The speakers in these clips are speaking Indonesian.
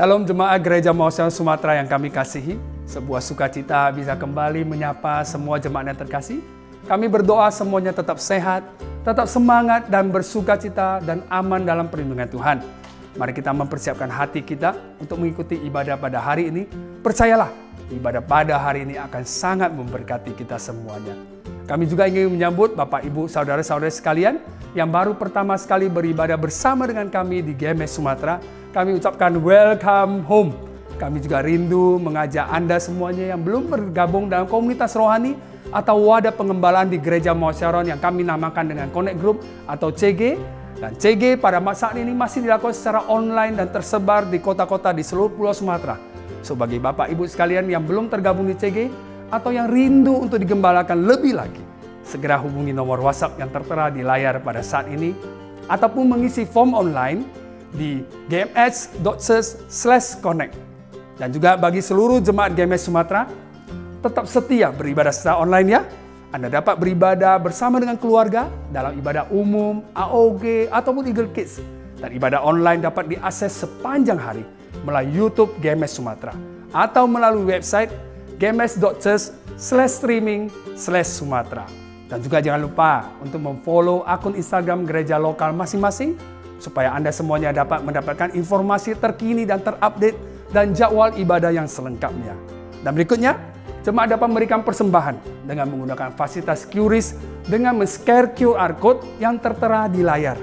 Shalom jemaat Gereja Mausel Sumatera yang kami kasihi. Sebuah sukacita bisa kembali menyapa semua jemaat yang terkasih. Kami berdoa semuanya tetap sehat, tetap semangat dan bersukacita dan aman dalam perlindungan Tuhan. Mari kita mempersiapkan hati kita untuk mengikuti ibadah pada hari ini. Percayalah, ibadah pada hari ini akan sangat memberkati kita semuanya. Kami juga ingin menyambut Bapak, Ibu, Saudara-saudara sekalian yang baru pertama sekali beribadah bersama dengan kami di GMS Sumatera. Kami ucapkan welcome home. Kami juga rindu mengajak Anda semuanya yang belum bergabung dalam komunitas rohani atau wadah pengembalaan di Gereja Mausyaron yang kami namakan dengan Connect Group atau CG. Dan CG pada saat ini masih dilakukan secara online dan tersebar di kota-kota di seluruh Pulau Sumatera. So, bagi Bapak Ibu sekalian yang belum tergabung di CG atau yang rindu untuk digembalakan lebih lagi, segera hubungi nomor WhatsApp yang tertera di layar pada saat ini ataupun mengisi form online di gms.church/connect. Dan juga bagi seluruh jemaat GMS Sumatera, tetap setia beribadah secara online ya. Anda dapat beribadah bersama dengan keluarga dalam ibadah umum, AOG, ataupun Eagle Kids. Dan ibadah online dapat diakses sepanjang hari melalui YouTube GMS Sumatera atau melalui website gms.church/streaming/Sumatera. Dan juga jangan lupa untuk memfollow akun Instagram gereja lokal masing-masing supaya Anda semuanya dapat mendapatkan informasi terkini dan terupdate dan jadwal ibadah yang selengkapnya. Dan berikutnya, jemaat dapat memberikan persembahan dengan menggunakan fasilitas QRIS dengan men-scan QR Code yang tertera di layar.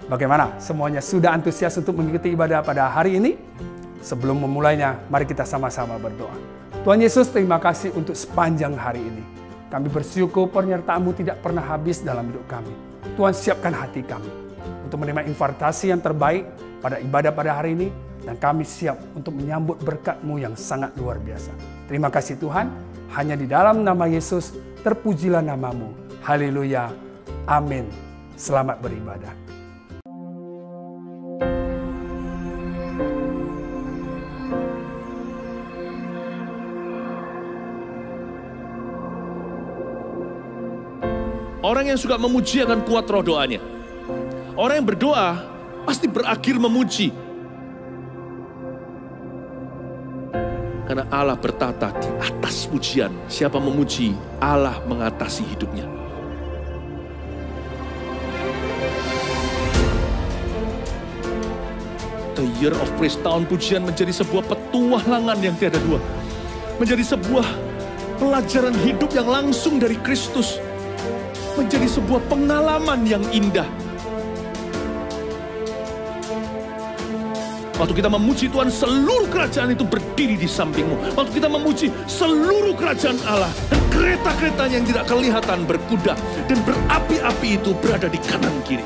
Bagaimana? Semuanya sudah antusias untuk mengikuti ibadah pada hari ini? Sebelum memulainya, mari kita sama-sama berdoa. Tuhan Yesus, terima kasih untuk sepanjang hari ini. Kami bersyukur penyertaan-Mu tidak pernah habis dalam hidup kami. Tuhan, siapkan hati kami untuk menerima invitasi yang terbaik pada ibadah pada hari ini, dan kami siap untuk menyambut berkat-Mu yang sangat luar biasa. Terima kasih Tuhan, hanya di dalam nama Yesus terpujilah nama-Mu. Haleluya, amin. Selamat beribadah. Orang yang suka memuji akan kuat roh doanya. Orang yang berdoa pasti berakhir memuji. Karena Allah bertata di atas pujian. Siapa memuji, Allah mengatasi hidupnya. The Year of Praise, tahun pujian menjadi sebuah petualangan yang tiada dua. Menjadi sebuah pelajaran hidup yang langsung dari Kristus. Menjadi sebuah pengalaman yang indah. Waktu kita memuji Tuhan, seluruh kerajaan itu berdiri di sampingmu. Waktu kita memuji, seluruh kerajaan Allah dan kereta-keretanya yang tidak kelihatan berkuda dan berapi-api itu berada di kanan kiri.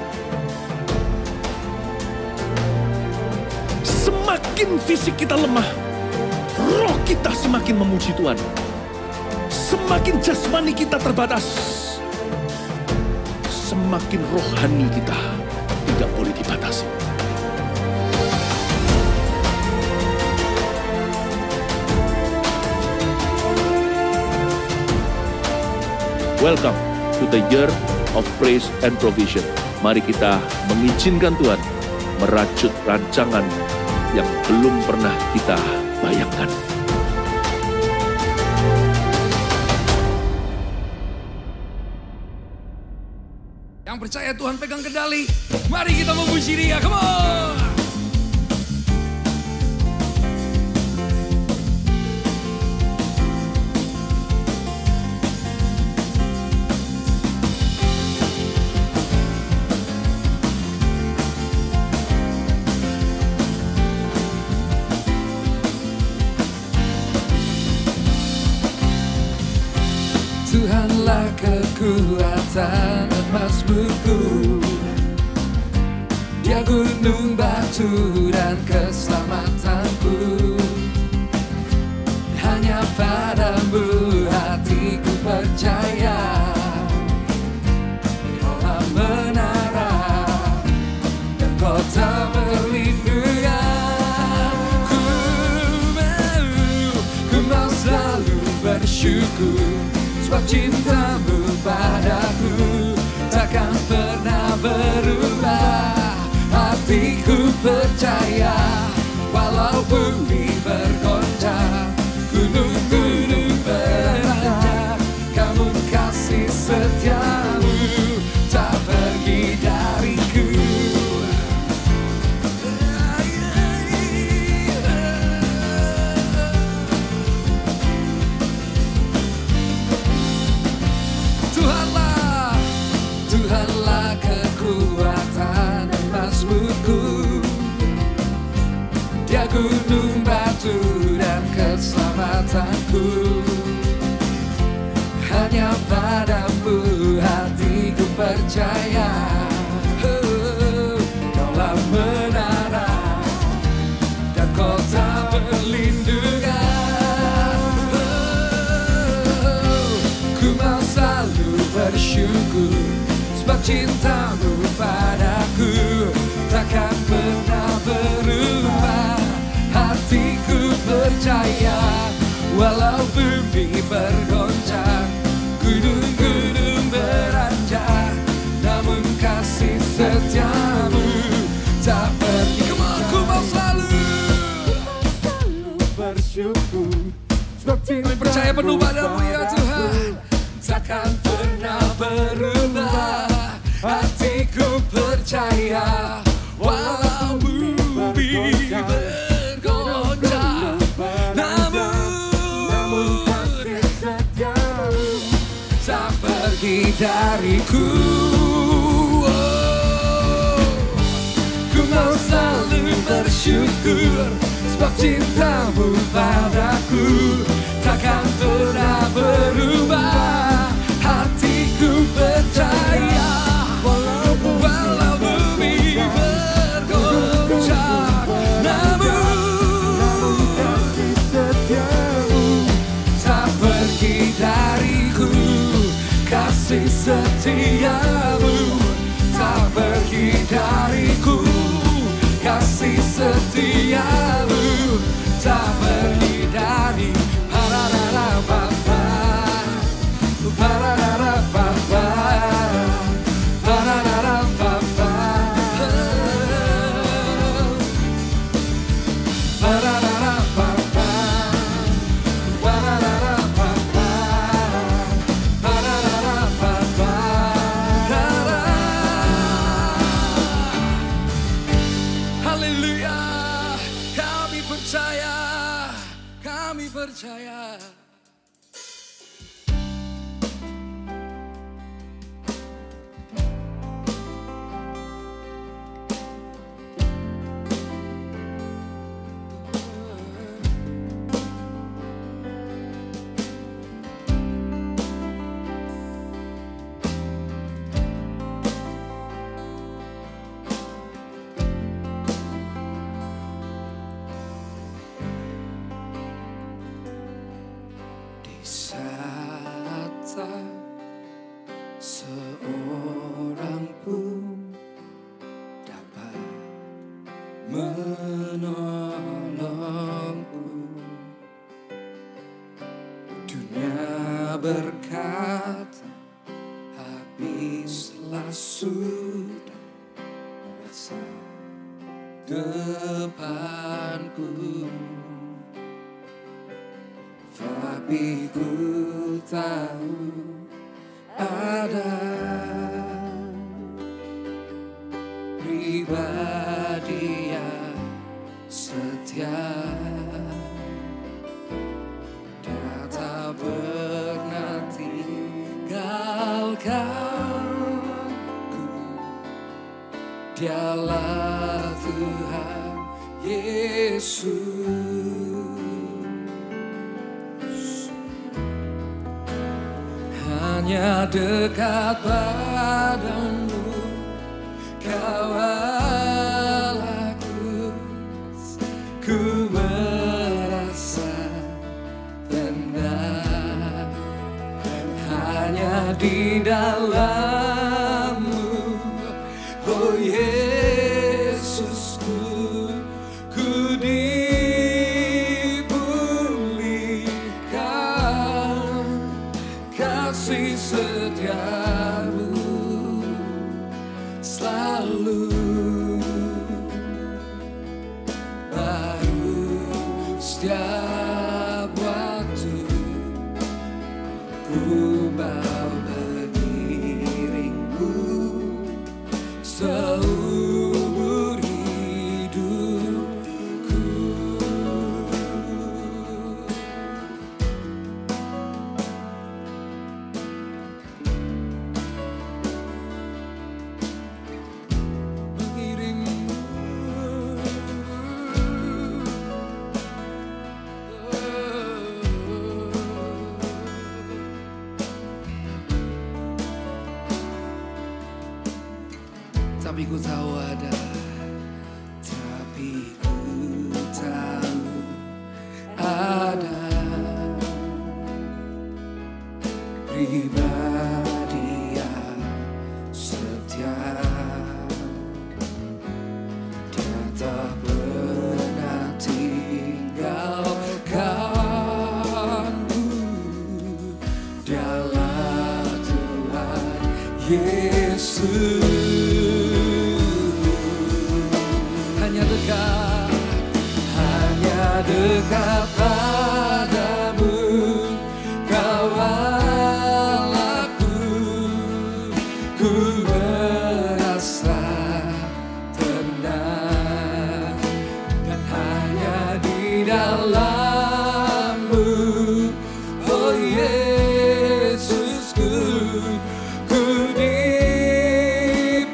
Semakin fisik kita lemah, roh kita semakin memuji Tuhan. Semakin jasmani kita terbatas, semakin rohani kita tidak boleh dibatasi. Welcome to the Year of Praise and Provision. Mari kita mengizinkan Tuhan merajut rancangan yang belum pernah kita bayangkan. Yang percaya Tuhan pegang kendali. Mari kita memuji Dia. Come on! Tuhanlah kekuatan dan mazmurku, Dia gunung batu dan keselamatanku. Hanya padamu hatiku percaya, Kaulah menara dan kota perlindungan. Ku mau selalu bersyukur, sebab cintamu padaku takkan pernah berubah. Hatiku percaya, walau Walau bumi bergoncang, gunung-gunung beranjak, kamu kasih setiamu tak pergi dariku. Tuhanlah, Tuhanlah kekuatan dan mazmurku, Dia gunung batu dan keselamatanku. Hanya padamu hatiku percaya, Kaulah menara dan kota perlindungan. Ku mau selalu bersyukur sebab cintamu padaku takkan pernah berubah. Hatiku percaya walau bumi bergoncang, gunung-gunung beranjak, namun kasih setiamu tak pergi. Ku mau selalu bersyukur sebab cintamu percaya penuh padamu ya Tuhan takkan pernah berubah. Hatiku percaya walau bumi bergoncang, namun kasih setiamu tak pergi dariku. Ku mau selalu bersyukur sebab cintamu padaku takkan pernah berubah. Hatiku percaya walau bumi bergoncang, namun kasih setiamu tak pergi dariku. Kasih setiamu tak pergi dariku. Kasih setiamu tak pergi dari Haleluya, kami percaya, kami percaya. Seorang pun dapat menolongku. Dunia berkata habislah sudah masa depanku, tapi ku tahu ada pribadi yang setia. Dia tak pernah tinggalkanku. Dialah Tuhan Yesus. Hanya dekat padamu kawal aku, ku merasa tenang. Hanya di dalammu, oh Yesusku, ku dipulihkan. Kasih setiamu selalu baru. waktu ku mau mengiringmu seumur hidupku. Tapi ku tahu ada, tapi ku tahu ada pribadi yang setia. Dia tak pernah tinggalkanku. Dialah Tuhan Yesus. Dekat padamu, Kau Allahku, ku merasa tenang, dan hanya di dalam-Mu, oh Yesusku, ku dipulihkan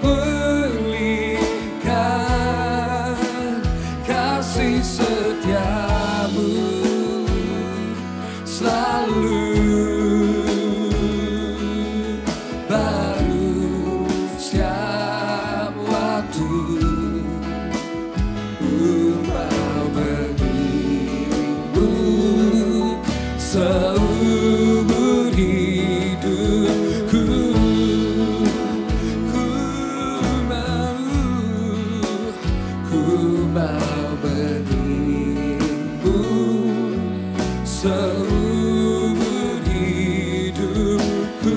kasih setia. Selalu baru setiap waktu ku mau mengiringmu seumur hidupku. Ku mau mengiringmu seumur hidupku.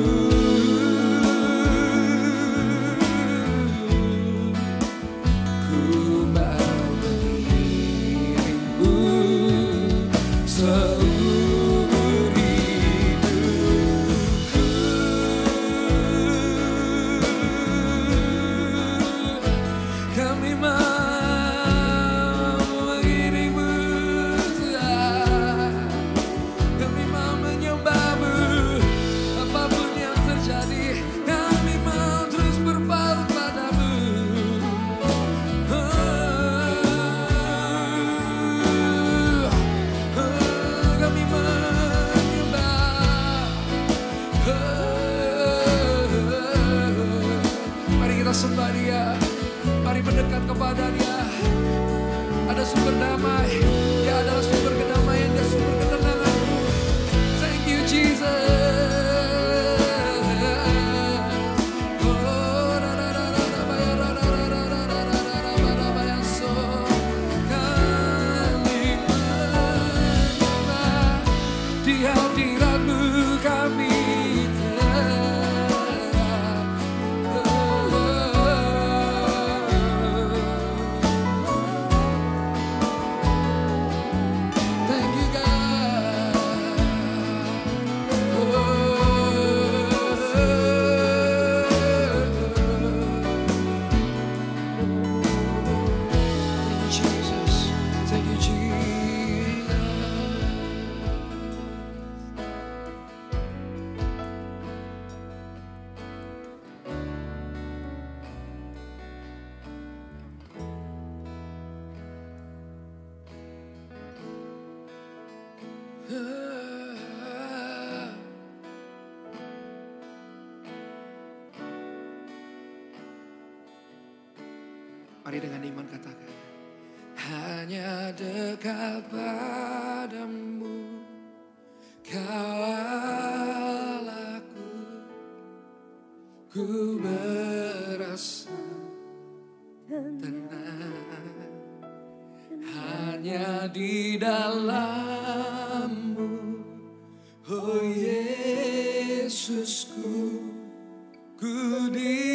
Ku mau mengiringmu seumur hidupku. Kami mau mengiringmu, kami mau menyembahmu, apapun yang terjadi, kami mau terus berpaut padamu. Kami menyembah. Mari kita sembah Dia, mari mendekat kepada Dia. Ada sumber damai, Dia adalah sumber kedamaian dan sumber ketenangan. Thank you Jesus. Di hadirat-Mu kami thank you God. Thank you Jesus. Thank you Jesus. Mari dengan iman katakan, hanya dekat padamu, Kau Allahku, ku merasa tenang, hanya di dalam-Mu, oh Yesusku, ku dipulihkan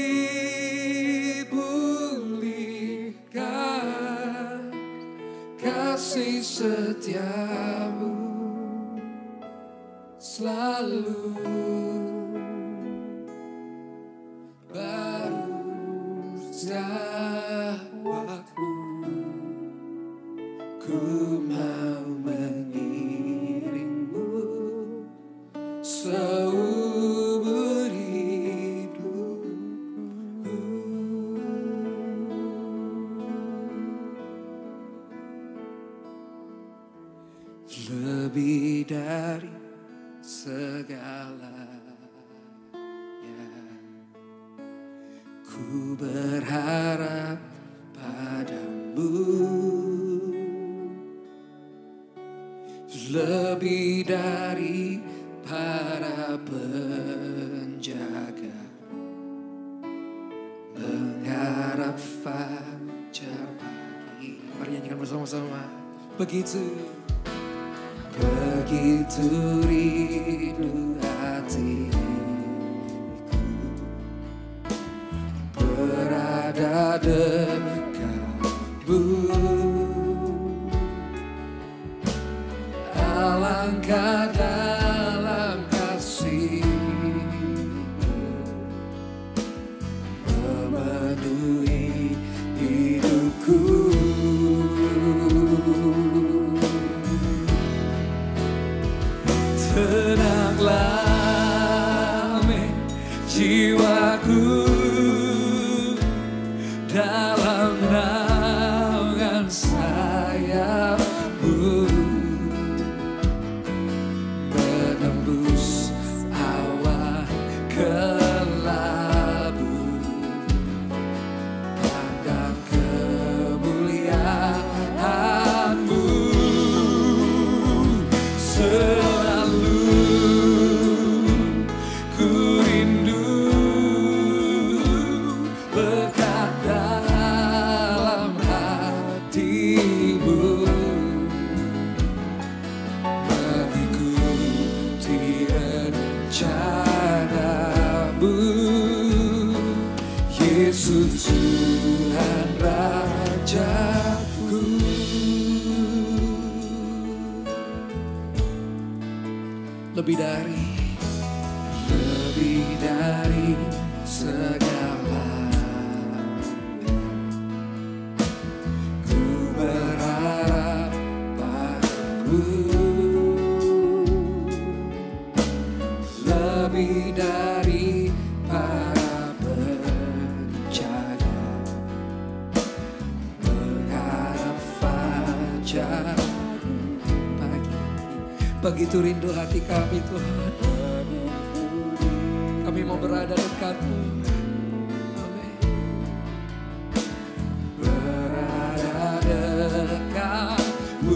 kasih kasih setiamu selalu baru setiap waktu ku mau mengiringmu seumur hidupku. Lebih dari segalanya ku berharap padamu. Lebih dari para penjaga mengharap fajar pagi. Mari nyanyikan bersama-sama. Begitu rindu hatiku berada dekatmu. Alangkah dalam kasih-Mu memenuhi hidupku. Tenanglah jiwaku dalam naungan sayap-Mu, menembus awan kelabu, pandang kemuliaan-Mu. Selalu ku rindu lekat dalam hati-Mu, mengikuti rencana-Mu. Yesus Tuhan Rajaku. Lebih dari segalanya ku berharap padamu. Lebih dari para penjaga mengharap fajar pagi. Begitu rindu hati kami Tuhan, kami mau berada dekat-Mu. Amin. Berada dekat-Mu,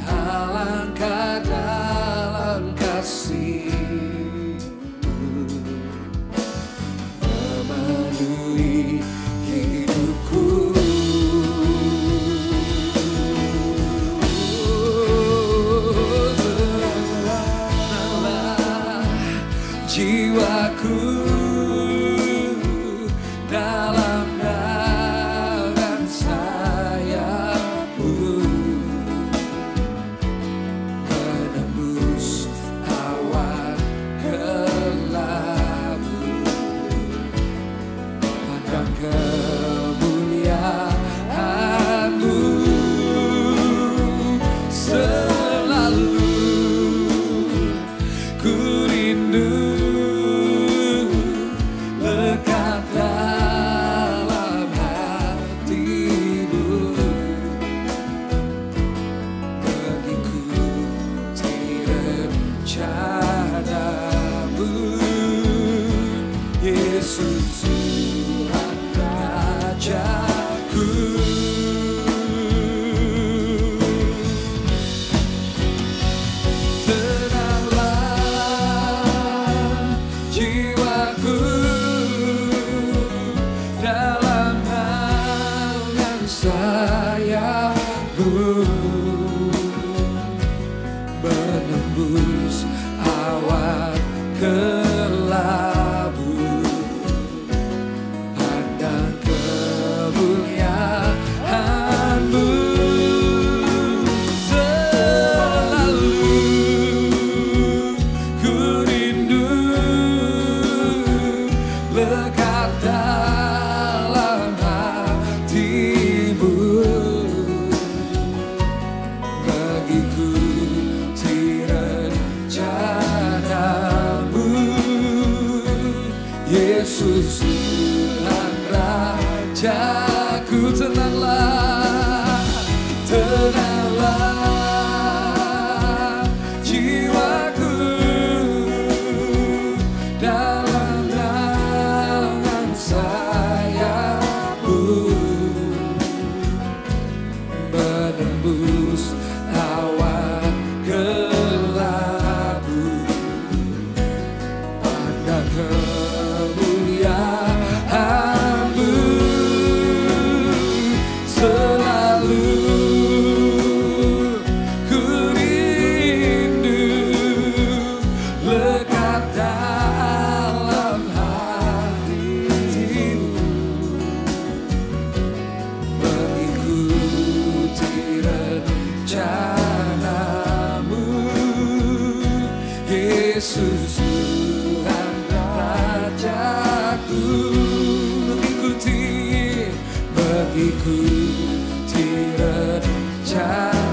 alangkah dalam kasih-Mu memenuhi hidupku. Jiwaku dalam naungan sayap-Mu, menembus awan kelabu, pandang kemuliaan-Mu. Selalu ku rindu lekat dalam hati-Mu, mengikuti rencana-Mu. Yesus Tuhan Rajaku. Tenanglah jiwaku dalam naungan sayap-Mu, menembus awan kelabu, pandang kemuliaan tenanglah jiwaku dalam naungan sayapmu, menembus awan gelapmu, pandang kemuliaan-Mu, selalu ku rindu lekat dalam hatimu, mengikuti rencana-Mu, Yesus Tuhan Rajaku,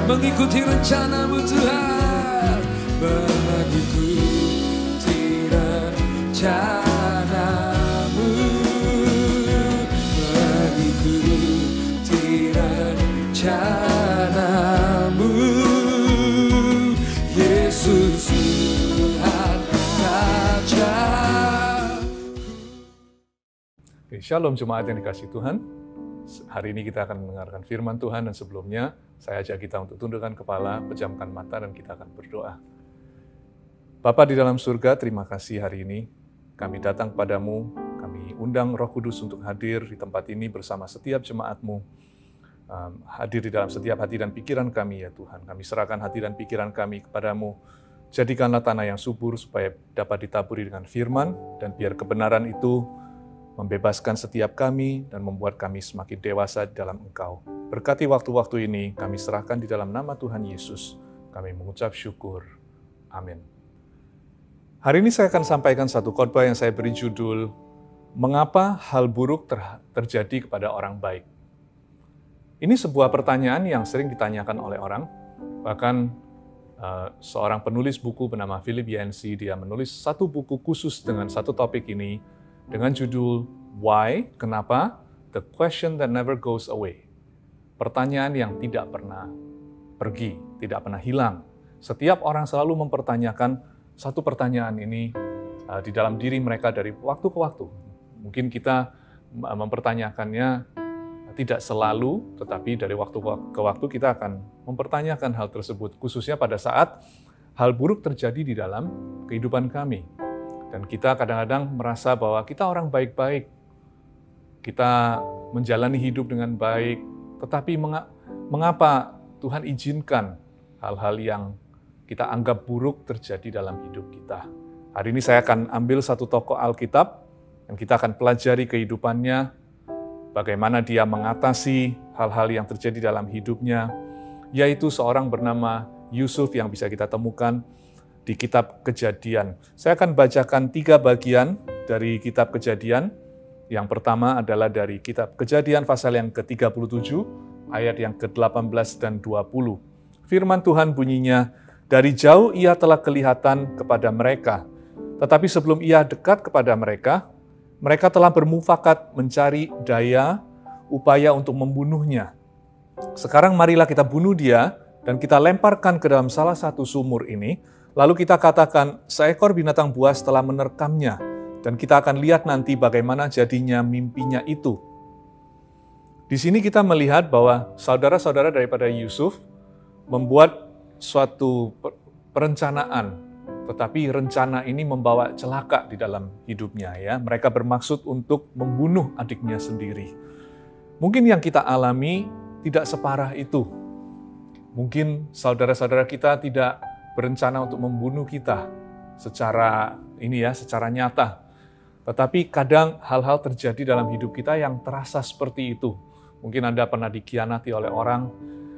mengikuti rencana-Mu Tuhan, mengikuti rencana-Mu, mengikuti rencana-Mu, Yesus Tuhan Raja. Shalom jemaat yang dikasihi Tuhan. Hari ini kita akan mendengarkan firman Tuhan, dan sebelumnya saya ajak kita untuk tundukkan kepala, pejamkan mata, dan kita akan berdoa. Bapa di dalam surga, terima kasih hari ini kami datang kepadamu, kami undang Roh Kudus untuk hadir di tempat ini bersama setiap jemaat-Mu, hadir di dalam setiap hati dan pikiran kami ya Tuhan. Kami serahkan hati dan pikiran kami kepadamu. Jadikanlah tanah yang subur supaya dapat ditaburi dengan firman, dan biar kebenaran itu membebaskan setiap kami dan membuat kami semakin dewasa di dalam Engkau. Berkati waktu-waktu ini, kami serahkan di dalam nama Tuhan Yesus. Kami mengucap syukur. Amin. Hari ini saya akan sampaikan satu khotbah yang saya beri judul, Mengapa Hal Buruk Terjadi Kepada Orang Baik. Ini sebuah pertanyaan yang sering ditanyakan oleh orang. Bahkan seorang penulis buku bernama Philip Yancey, dia menulis satu buku khusus dengan satu topik ini, dengan judul Why? Kenapa? The Question That Never Goes Away. Pertanyaan yang tidak pernah pergi, tidak pernah hilang. Setiap orang selalu mempertanyakan satu pertanyaan ini di dalam diri mereka dari waktu ke waktu. Mungkin kita mempertanyakannya tidak selalu, tetapi dari waktu ke waktu kita akan mempertanyakan hal tersebut, khususnya pada saat hal buruk terjadi di dalam kehidupan kami. Dan kita kadang-kadang merasa bahwa kita orang baik-baik, kita menjalani hidup dengan baik, tetapi mengapa Tuhan izinkan hal-hal yang kita anggap buruk terjadi dalam hidup kita? Hari ini saya akan ambil satu tokoh Alkitab, dan kita akan pelajari kehidupannya, bagaimana dia mengatasi hal-hal yang terjadi dalam hidupnya, yaitu seorang bernama Yusuf yang bisa kita temukan di kitab Kejadian. Saya akan bacakan 3 bagian dari kitab Kejadian. Yang pertama adalah dari kitab Kejadian pasal yang ke-37, ayat yang ke-18 dan 20. Firman Tuhan bunyinya, dari jauh ia telah kelihatan kepada mereka, tetapi sebelum ia dekat kepada mereka, mereka telah bermufakat mencari daya, upaya untuk membunuhnya. Sekarang marilah kita bunuh dia, dan kita lemparkan ke dalam salah satu sumur ini, lalu kita katakan, seekor binatang buas telah menerkamnya, dan kita akan lihat nanti bagaimana jadinya mimpinya itu. Di sini kita melihat bahwa saudara-saudara daripada Yusuf membuat suatu perencanaan, tetapi rencana ini membawa celaka di dalam hidupnya. Ya, mereka bermaksud untuk membunuh adiknya sendiri. Mungkin yang kita alami tidak separah itu. Mungkin saudara-saudara kita tidak berencana untuk membunuh kita secara nyata. Tetapi kadang hal-hal terjadi dalam hidup kita yang terasa seperti itu. Mungkin Anda pernah dikhianati oleh orang,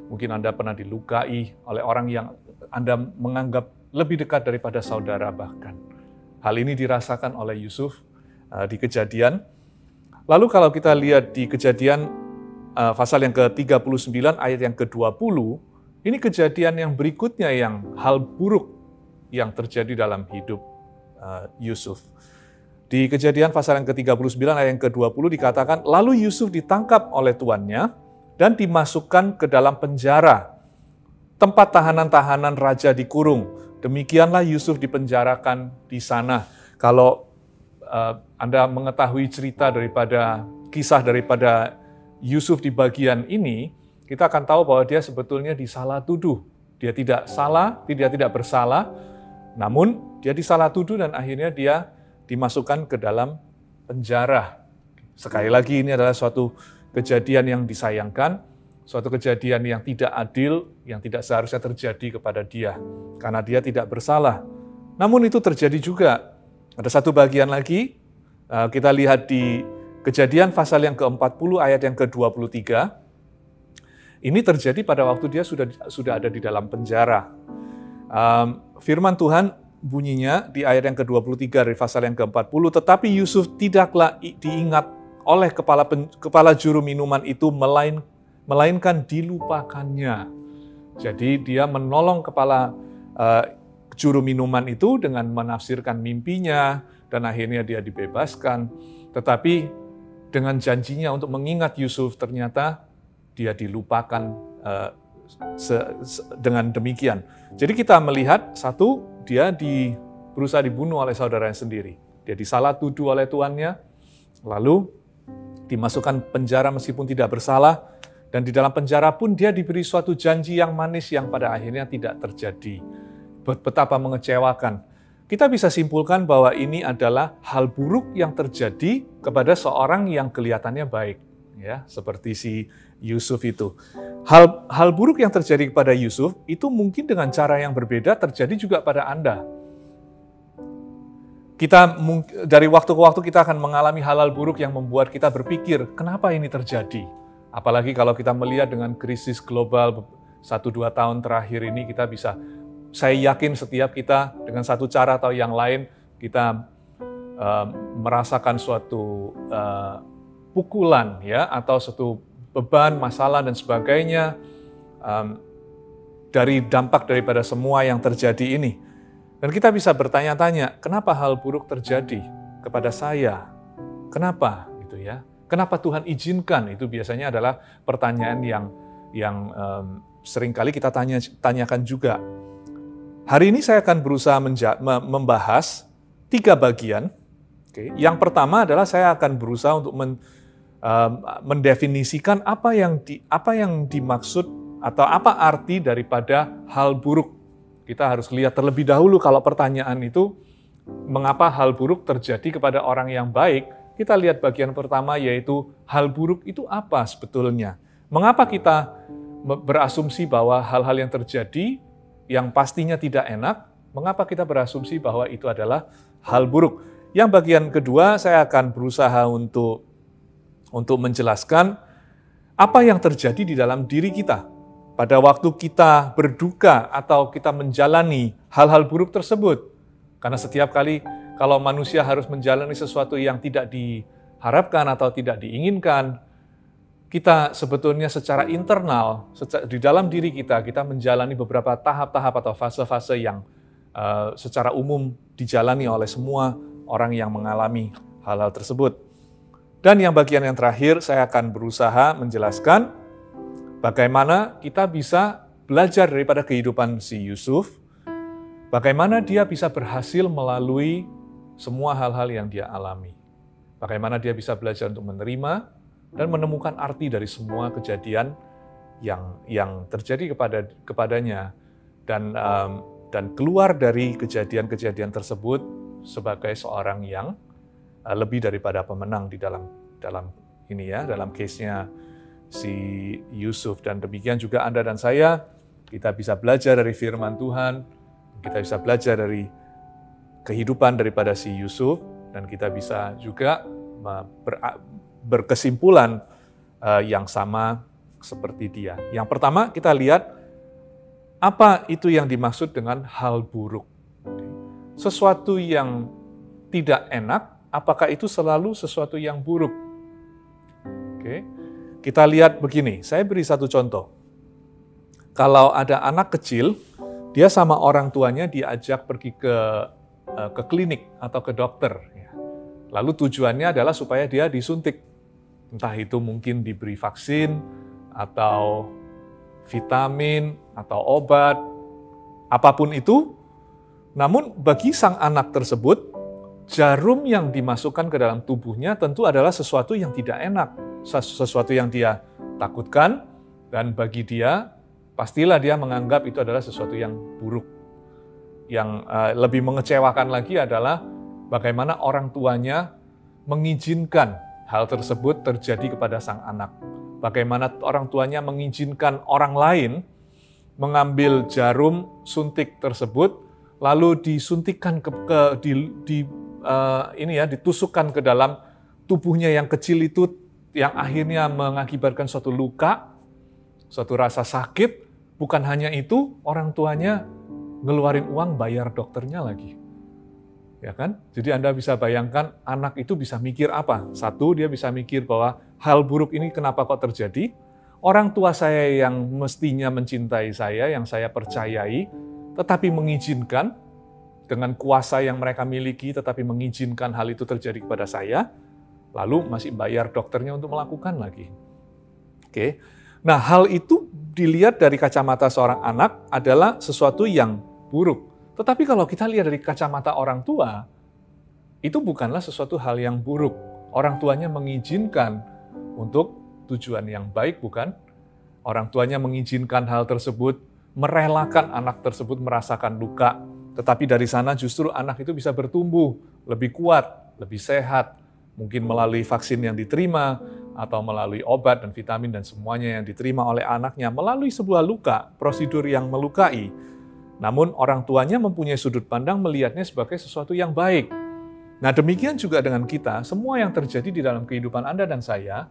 mungkin Anda pernah dilukai oleh orang yang Anda menganggap lebih dekat daripada saudara bahkan. Hal ini dirasakan oleh Yusuf di Kejadian. Lalu kalau kita lihat di Kejadian pasal yang ke-39 ayat yang ke-20, ini kejadian yang berikutnya yang hal buruk yang terjadi dalam hidup Yusuf. Di Kejadian pasal yang ke-39 ayat yang ke-20 dikatakan, lalu Yusuf ditangkap oleh tuannya dan dimasukkan ke dalam penjara tempat tahanan-tahanan raja dikurung. Demikianlah Yusuf dipenjarakan di sana. Kalau Anda mengetahui cerita kisah daripada Yusuf di bagian ini, kita akan tahu bahwa dia sebetulnya disalah tuduh. Dia tidak salah, dia tidak bersalah, namun dia disalah tuduh dan akhirnya dia dimasukkan ke dalam penjara. Sekali lagi ini adalah suatu kejadian yang disayangkan, suatu kejadian yang tidak adil, yang tidak seharusnya terjadi kepada dia, karena dia tidak bersalah. Namun itu terjadi juga. Ada satu bagian lagi, kita lihat di Kejadian pasal yang ke-40 ayat yang ke-23. Ini terjadi pada waktu dia sudah ada di dalam penjara. Firman Tuhan bunyinya di ayat yang ke-23 dari pasal yang ke-40, tetapi Yusuf tidaklah diingat oleh kepala juru minuman itu, melainkan dilupakannya. Jadi dia menolong kepala juru minuman itu dengan menafsirkan mimpinya, dan akhirnya dia dibebaskan. Tetapi dengan janjinya untuk mengingat Yusuf, ternyata dia dilupakan dengan demikian. Jadi kita melihat, satu, dia berusaha dibunuh oleh saudaranya sendiri. Dia disalah tuduh oleh tuannya, lalu dimasukkan penjara meskipun tidak bersalah, dan di dalam penjara pun dia diberi suatu janji yang manis yang pada akhirnya tidak terjadi. Betapa mengecewakan. Kita bisa simpulkan bahwa ini adalah hal buruk yang terjadi kepada seorang yang kelihatannya baik, ya, seperti si Yusuf itu. Hal buruk yang terjadi kepada Yusuf itu mungkin dengan cara yang berbeda terjadi juga pada Anda. Kita dari waktu ke waktu kita akan mengalami hal-hal buruk yang membuat kita berpikir, kenapa ini terjadi? Apalagi kalau kita melihat dengan krisis global 1-2 tahun terakhir ini, saya yakin setiap kita dengan satu cara atau yang lain, kita merasakan suatu pukulan, ya, atau suatu beban, masalah, dan sebagainya dari dampak daripada semua yang terjadi ini. Dan kita bisa bertanya-tanya, kenapa hal buruk terjadi kepada saya? Kenapa? Gitu ya. Kenapa Tuhan izinkan? Itu biasanya adalah pertanyaan yang seringkali kita tanyakan juga. Hari ini saya akan berusaha membahas 3 bagian. Okay. Yang pertama adalah saya akan berusaha untuk mendefinisikan apa yang dimaksud atau apa arti daripada hal buruk. Kita harus lihat terlebih dahulu kalau pertanyaan itu, mengapa hal buruk terjadi kepada orang yang baik? Kita lihat bagian pertama, yaitu hal buruk itu apa sebetulnya? Mengapa kita berasumsi bahwa hal-hal yang terjadi yang pastinya tidak enak, mengapa kita berasumsi bahwa itu adalah hal buruk? Yang bagian kedua, saya akan berusaha untuk menjelaskan apa yang terjadi di dalam diri kita pada waktu kita berduka atau kita menjalani hal-hal buruk tersebut. Karena setiap kali kalau manusia harus menjalani sesuatu yang tidak diharapkan atau tidak diinginkan, kita sebetulnya secara internal, di dalam diri kita menjalani beberapa tahap-tahap atau fase-fase yang secara umum dijalani oleh semua orang yang mengalami hal-hal tersebut. Dan yang bagian yang terakhir, saya akan berusaha menjelaskan bagaimana kita bisa belajar daripada kehidupan si Yusuf, bagaimana dia bisa berhasil melalui semua hal-hal yang dia alami, bagaimana dia bisa belajar untuk menerima dan menemukan arti dari semua kejadian yang terjadi kepadanya, dan keluar dari kejadian-kejadian tersebut sebagai seorang yang lebih daripada pemenang di dalam ini, ya, dalam case-nya si Yusuf. Dan demikian juga Anda dan saya, kita bisa belajar dari firman Tuhan, kita bisa belajar dari kehidupan daripada si Yusuf, dan kita bisa juga berkesimpulan yang sama seperti dia. Yang pertama, kita lihat apa itu yang dimaksud dengan hal buruk. Sesuatu yang tidak enak, apakah itu selalu sesuatu yang buruk? Oke. Kita lihat begini, saya beri satu contoh. Kalau ada anak kecil, dia sama orang tuanya diajak pergi ke klinik atau ke dokter. Lalu tujuannya adalah supaya dia disuntik. Entah itu mungkin diberi vaksin, atau vitamin, atau obat, apapun itu. Namun bagi sang anak tersebut, jarum yang dimasukkan ke dalam tubuhnya tentu adalah sesuatu yang tidak enak, sesuatu yang dia takutkan, dan bagi dia, pastilah dia menganggap itu adalah sesuatu yang buruk. Yang lebih mengecewakan lagi adalah bagaimana orang tuanya mengizinkan hal tersebut terjadi kepada sang anak. Bagaimana orang tuanya mengizinkan orang lain mengambil jarum suntik tersebut, lalu disuntikkan ditusukkan ke dalam tubuhnya yang kecil itu, yang akhirnya mengakibatkan suatu luka, suatu rasa sakit. Bukan hanya itu, orang tuanya ngeluarin uang bayar dokternya lagi. Ya kan? Jadi Anda bisa bayangkan anak itu bisa mikir apa? Satu, dia bisa mikir bahwa hal buruk ini kenapa kok terjadi? Orang tua saya yang mestinya mencintai saya, yang saya percayai, tetapi mengizinkan dengan kuasa yang mereka miliki, tetapi mengizinkan hal itu terjadi kepada saya, lalu masih bayar dokternya untuk melakukan lagi. Oke. Nah, hal itu dilihat dari kacamata seorang anak adalah sesuatu yang buruk. Tetapi kalau kita lihat dari kacamata orang tua, itu bukanlah sesuatu hal yang buruk. Orang tuanya mengizinkan untuk tujuan yang baik, bukan? Orang tuanya mengizinkan hal tersebut, merelakan anak tersebut merasakan luka. Tetapi dari sana justru anak itu bisa bertumbuh lebih kuat, lebih sehat, mungkin melalui vaksin yang diterima, atau melalui obat dan vitamin dan semuanya yang diterima oleh anaknya, melalui sebuah luka, prosedur yang melukai. Namun orang tuanya mempunyai sudut pandang melihatnya sebagai sesuatu yang baik. Nah, demikian juga dengan kita, semua yang terjadi di dalam kehidupan Anda dan saya,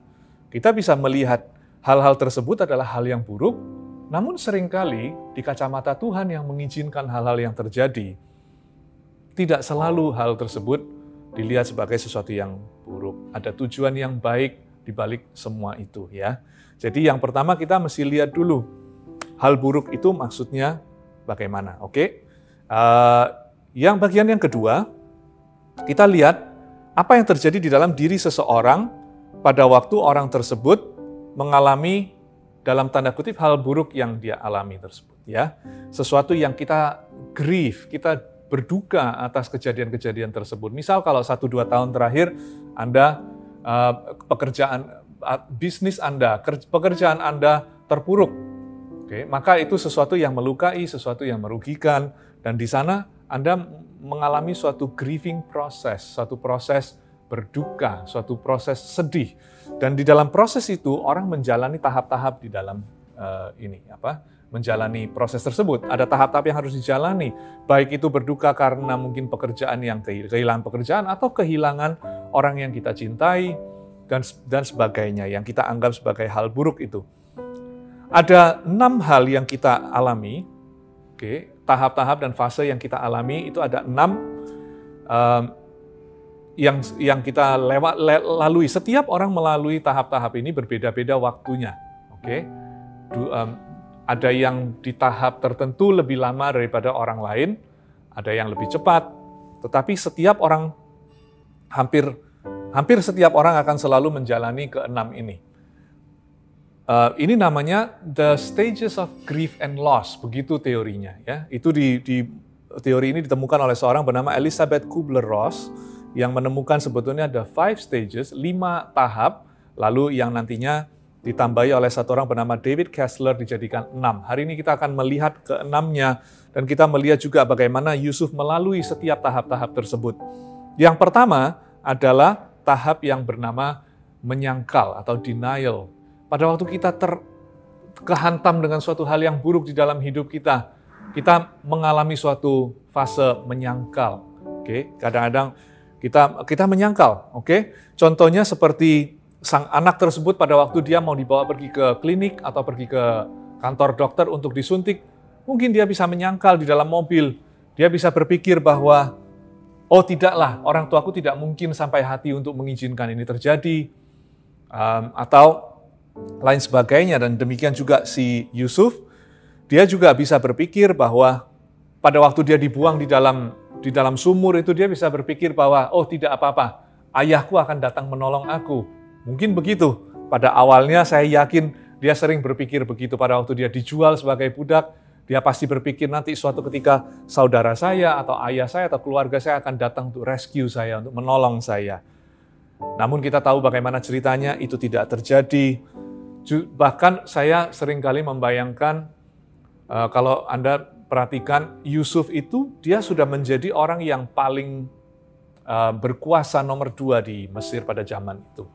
kita bisa melihat hal-hal tersebut adalah hal yang buruk, namun seringkali di kacamata Tuhan yang mengizinkan hal-hal yang terjadi, tidak selalu hal tersebut dilihat sebagai sesuatu yang buruk. Ada tujuan yang baik di balik semua itu, ya. Jadi yang pertama kita mesti lihat dulu, hal buruk itu maksudnya bagaimana, oke? Yang bagian yang kedua, kita lihat apa yang terjadi di dalam diri seseorang pada waktu orang tersebut mengalami dalam tanda kutip hal buruk yang dia alami tersebut, ya. Sesuatu yang kita grief, kita berduka atas kejadian-kejadian tersebut. Misal kalau 1-2 tahun terakhir Anda bisnis Anda, pekerjaan Anda terpuruk, oke, maka itu sesuatu yang melukai, sesuatu yang merugikan, dan di sana Anda mengalami suatu grieving proses, suatu proses berduka, suatu proses sedih. Dan di dalam proses itu orang menjalani tahap-tahap di dalam menjalani proses tersebut. Ada tahap-tahap yang harus dijalani, baik itu berduka karena mungkin pekerjaan yang kehilangan pekerjaan atau kehilangan orang yang kita cintai dan sebagainya yang kita anggap sebagai hal buruk itu. Ada 6 hal yang kita alami, oke, tahap-tahap dan fase yang kita alami itu ada 6 yang kita lalui. Setiap orang melalui tahap-tahap ini berbeda-beda waktunya, oke. Ada yang di tahap tertentu lebih lama daripada orang lain, ada yang lebih cepat, tetapi setiap orang, hampir setiap orang akan selalu menjalani ke-6 ini. Ini namanya the stages of grief and loss, begitu teorinya, ya. Itu di teori ini ditemukan oleh seorang bernama Elisabeth Kubler-Ross yang menemukan sebetulnya ada 5 stages, 5 tahap, lalu yang nantinya ditambahi oleh satu orang bernama David Kessler dijadikan 6. Hari ini kita akan melihat ke-6-nya dan kita melihat juga bagaimana Yusuf melalui setiap tahap-tahap tersebut. Yang pertama adalah tahap yang bernama menyangkal atau denial. Pada waktu kita kehantam dengan suatu hal yang buruk di dalam hidup kita, kita mengalami suatu fase menyangkal. Oke, kadang-kadang kita menyangkal, oke? Contohnya seperti sang anak tersebut pada waktu dia mau dibawa pergi ke klinik atau pergi ke kantor dokter untuk disuntik, mungkin dia bisa menyangkal di dalam mobil. Dia bisa berpikir bahwa, oh tidaklah, orang tuaku tidak mungkin sampai hati untuk mengizinkan ini terjadi, atau lain sebagainya. Dan demikian juga si Yusuf, dia juga bisa berpikir bahwa pada waktu dia dibuang di dalam sumur itu, dia bisa berpikir bahwa, oh tidak apa-apa, ayahku akan datang menolong aku. Mungkin begitu. Pada awalnya saya yakin dia sering berpikir begitu pada waktu dia dijual sebagai budak. Dia pasti berpikir nanti suatu ketika saudara saya atau ayah saya atau keluarga saya akan datang untuk rescue saya, untuk menolong saya. Namun kita tahu bagaimana ceritanya, itu tidak terjadi. Bahkan saya seringkali membayangkan, kalau Anda perhatikan, Yusuf itu dia sudah menjadi orang yang paling berkuasa nomor 2 di Mesir pada zaman itu.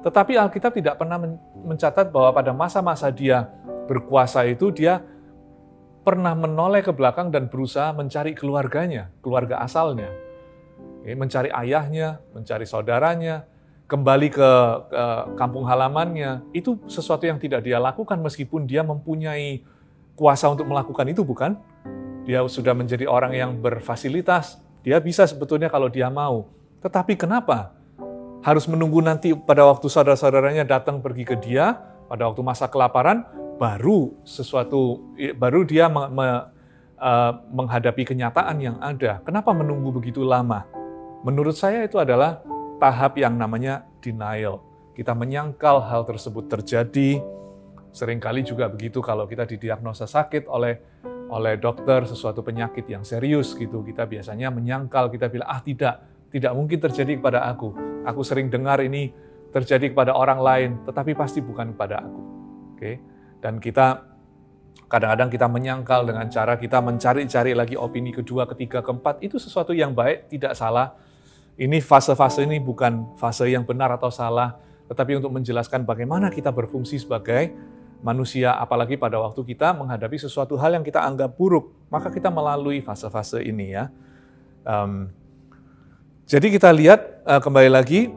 Tetapi Alkitab tidak pernah mencatat bahwa pada masa-masa dia berkuasa itu, dia pernah menoleh ke belakang dan berusaha mencari keluarganya, keluarga asalnya. Mencari ayahnya, mencari saudaranya, kembali ke kampung halamannya. Itu sesuatu yang tidak dia lakukan meskipun dia mempunyai kuasa untuk melakukan itu, bukan? Dia sudah menjadi orang yang berfasilitas, dia bisa sebetulnya kalau dia mau. Tetapi kenapa harus menunggu nanti pada waktu saudara-saudaranya datang pergi ke dia, pada waktu masa kelaparan, baru dia menghadapi kenyataan yang ada. Kenapa menunggu begitu lama? Menurut saya itu adalah tahap yang namanya denial. Kita menyangkal hal tersebut terjadi. Seringkali juga begitu kalau kita didiagnosa sakit oleh dokter sesuatu penyakit yang serius gitu. Kita biasanya menyangkal, kita bilang, tidak mungkin terjadi kepada aku. Aku sering dengar ini terjadi kepada orang lain, tetapi pasti bukan kepada aku. Oke? Dan kita kadang-kadang kita menyangkal dengan cara kita mencari-cari lagi opini kedua, ketiga, keempat. Itu sesuatu yang baik, tidak salah. Ini fase-fase ini bukan fase yang benar atau salah, tetapi untuk menjelaskan bagaimana kita berfungsi sebagai manusia, apalagi pada waktu kita menghadapi sesuatu hal yang kita anggap buruk, maka kita melalui fase-fase ini ya. Jadi kita lihat kembali lagi,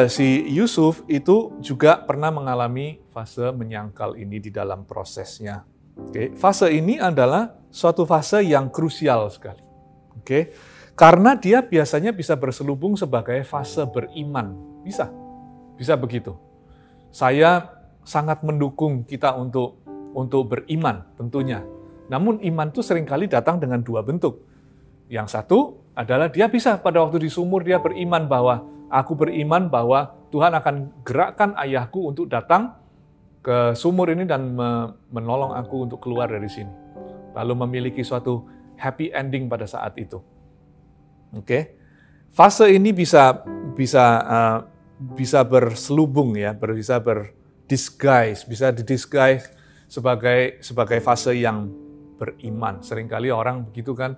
si Yusuf itu juga pernah mengalami fase menyangkal ini di dalam prosesnya. Oke, fase ini adalah suatu fase yang krusial sekali. Oke, karena dia biasanya bisa berselubung sebagai fase beriman. Bisa begitu. Saya sangat mendukung kita untuk beriman tentunya. Namun iman itu seringkali datang dengan 2 bentuk. Yang satu adalah dia bisa pada waktu di sumur dia beriman bahwa aku beriman bahwa Tuhan akan gerakkan ayahku untuk datang ke sumur ini dan menolong aku untuk keluar dari sini. Lalu memiliki suatu happy ending pada saat itu. Oke. Fase ini bisa berselubung ya, bisa didisguise sebagai fase yang beriman. Seringkali orang begitu kan,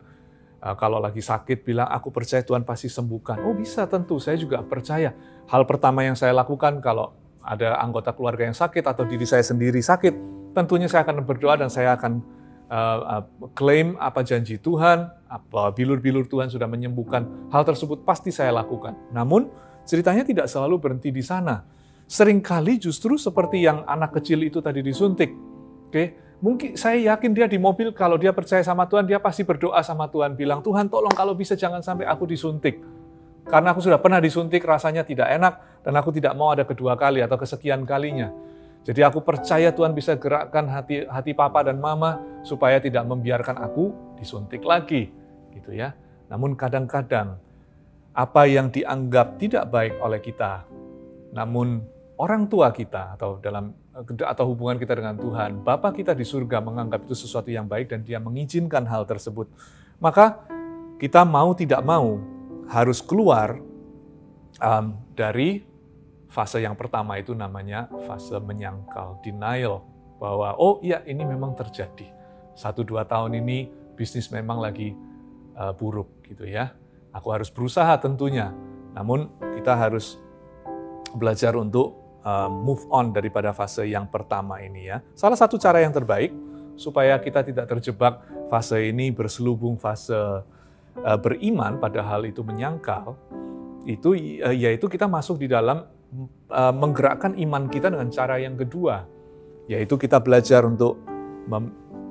kalau lagi sakit bilang, aku percaya Tuhan pasti sembuhkan. Oh bisa, tentu, saya juga percaya. Hal pertama yang saya lakukan kalau ada anggota keluarga yang sakit atau diri saya sendiri sakit, tentunya saya akan berdoa dan saya akan klaim apa janji Tuhan, apa bilur-bilur Tuhan sudah menyembuhkan. Hal tersebut pasti saya lakukan. Namun, ceritanya tidak selalu berhenti di sana. Seringkali justru seperti yang anak kecil itu tadi disuntik. Oke. Mungkin saya yakin dia di mobil, kalau dia percaya sama Tuhan, dia pasti berdoa sama Tuhan, bilang, Tuhan tolong kalau bisa jangan sampai aku disuntik. Karena aku sudah pernah disuntik, rasanya tidak enak, dan aku tidak mau ada kedua kali atau kesekian kalinya. Jadi aku percaya Tuhan bisa gerakkan hati papa dan mama, supaya tidak membiarkan aku disuntik lagi. Gitu ya. Namun kadang-kadang, apa yang dianggap tidak baik oleh kita, namun orang tua kita atau hubungan kita dengan Tuhan, Bapa kita di surga menganggap itu sesuatu yang baik dan Dia mengizinkan hal tersebut. Maka kita mau tidak mau harus keluar dari fase yang pertama, itu namanya fase menyangkal, denial, bahwa oh iya ini memang terjadi. 1-2 tahun ini bisnis memang lagi buruk gitu ya. Aku harus berusaha tentunya, namun kita harus belajar untuk move on daripada fase yang pertama ini ya. Salah satu cara yang terbaik supaya kita tidak terjebak fase ini berselubung fase beriman padahal itu menyangkal, itu yaitu kita masuk di dalam menggerakkan iman kita dengan cara yang kedua, yaitu kita belajar untuk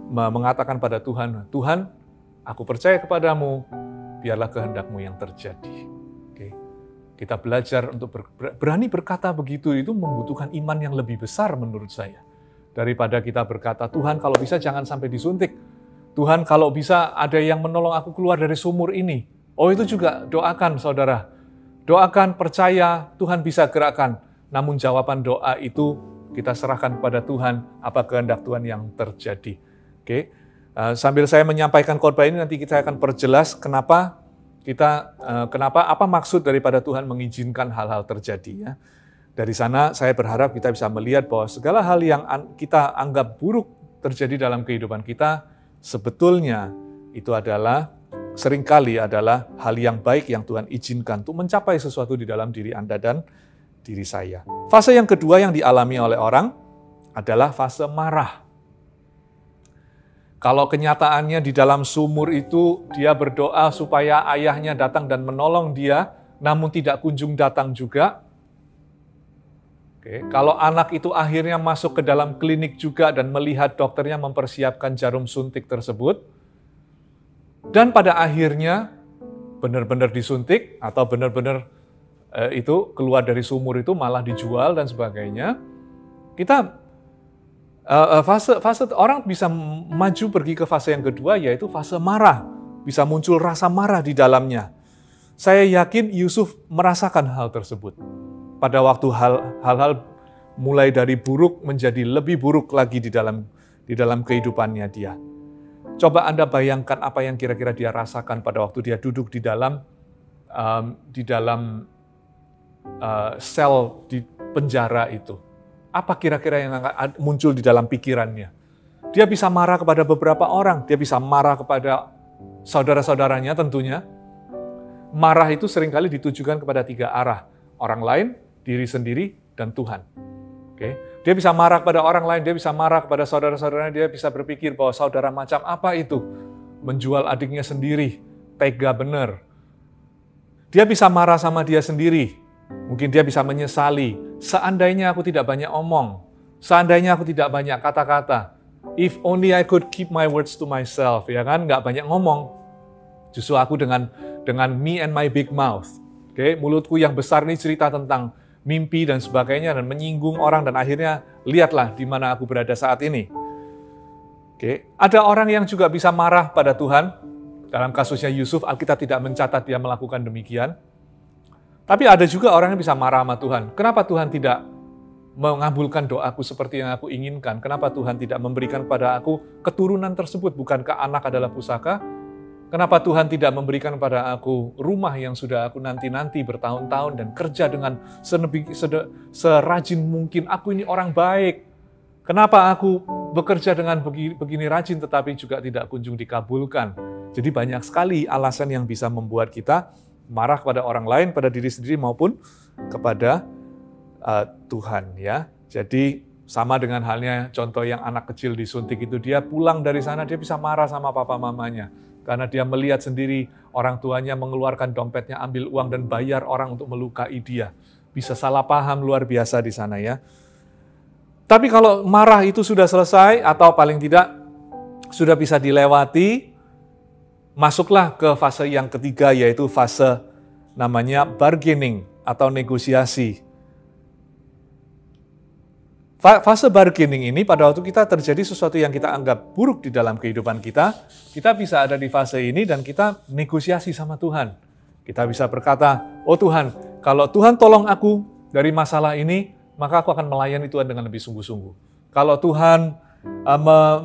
mengatakan pada Tuhan, Tuhan, aku percaya kepadamu, biarlah kehendak-Mu yang terjadi. Kita belajar untuk berani berkata begitu, itu membutuhkan iman yang lebih besar menurut saya. Daripada kita berkata, Tuhan kalau bisa jangan sampai disuntik. Tuhan kalau bisa ada yang menolong aku keluar dari sumur ini. Oh itu juga doakan saudara. Doakan, percaya, Tuhan bisa gerakkan. Namun jawaban doa itu kita serahkan kepada Tuhan apa kehendak Tuhan yang terjadi. Oke. Sambil saya menyampaikan khotbah ini nanti kita akan perjelas kenapa apa maksud daripada Tuhan mengizinkan hal-hal terjadi ya. Dari sana saya berharap kita bisa melihat bahwa segala hal yang kita anggap buruk terjadi dalam kehidupan kita sebetulnya itu adalah seringkali adalah hal yang baik yang Tuhan izinkan untuk mencapai sesuatu di dalam diri Anda dan diri saya. Fase yang kedua yang dialami oleh orang adalah fase marah. Kalau kenyataannya di dalam sumur itu dia berdoa supaya ayahnya datang dan menolong dia, namun tidak kunjung datang juga. Oke, kalau anak itu akhirnya masuk ke dalam klinik juga dan melihat dokternya mempersiapkan jarum suntik tersebut, dan pada akhirnya benar-benar disuntik atau benar-benar itu keluar dari sumur itu malah dijual dan sebagainya, kita fase orang bisa maju pergi ke fase yang kedua, yaitu fase marah. Bisa muncul rasa marah di dalamnya. Saya yakin Yusuf merasakan hal tersebut. Pada waktu hal-hal mulai dari buruk menjadi lebih buruk lagi di dalam kehidupannya dia. Coba Anda bayangkan apa yang kira-kira dia rasakan pada waktu dia duduk di dalam sel di penjara itu. Apa kira-kira yang akan muncul di dalam pikirannya? Dia bisa marah kepada beberapa orang, dia bisa marah kepada saudara-saudaranya tentunya. Marah itu seringkali ditujukan kepada 3 arah. Orang lain, diri sendiri, dan Tuhan. Oke. Dia bisa marah kepada orang lain, dia bisa marah kepada saudara-saudaranya, dia bisa berpikir bahwa saudara macam apa itu? Menjual adiknya sendiri, tega benar. Dia bisa marah sama dia sendiri. Mungkin dia bisa menyesali, seandainya aku tidak banyak omong, seandainya aku tidak banyak kata-kata, if only I could keep my words to myself, ya kan, nggak banyak ngomong. Justru aku dengan me and my big mouth, oke, mulutku yang besar ini cerita tentang mimpi dan sebagainya dan menyinggung orang dan akhirnya lihatlah di mana aku berada saat ini. Oke, ada orang yang juga bisa marah pada Tuhan. Dalam kasusnya Yusuf, Alkitab tidak mencatat dia melakukan demikian. Tapi ada juga orang yang bisa marah sama Tuhan. Kenapa Tuhan tidak mengabulkan doaku seperti yang aku inginkan? Kenapa Tuhan tidak memberikan kepada aku keturunan tersebut? Bukankah anak adalah pusaka? Kenapa Tuhan tidak memberikan kepada aku rumah yang sudah aku nanti-nanti bertahun-tahun dan kerja dengan serajin mungkin? Aku ini orang baik. Kenapa aku bekerja dengan begini rajin tetapi juga tidak kunjung dikabulkan? Jadi banyak sekali alasan yang bisa membuat kita marah kepada orang lain, pada diri sendiri maupun kepada Tuhan ya. Jadi sama dengan halnya contoh yang anak kecil disuntik itu, dia pulang dari sana dia bisa marah sama papa mamanya karena dia melihat sendiri orang tuanya mengeluarkan dompetnya, ambil uang dan bayar orang untuk melukai dia. Bisa salah paham luar biasa di sana ya. Tapi kalau marah itu sudah selesai atau paling tidak sudah bisa dilewati, masuklah ke fase yang ketiga, yaitu fase namanya bargaining atau negosiasi. Fase bargaining ini pada waktu kita terjadi sesuatu yang kita anggap buruk di dalam kehidupan kita bisa ada di fase ini dan kita negosiasi sama Tuhan. Kita bisa berkata, oh Tuhan, kalau Tuhan tolong aku dari masalah ini, maka aku akan melayani Tuhan dengan lebih sungguh-sungguh. Kalau Tuhan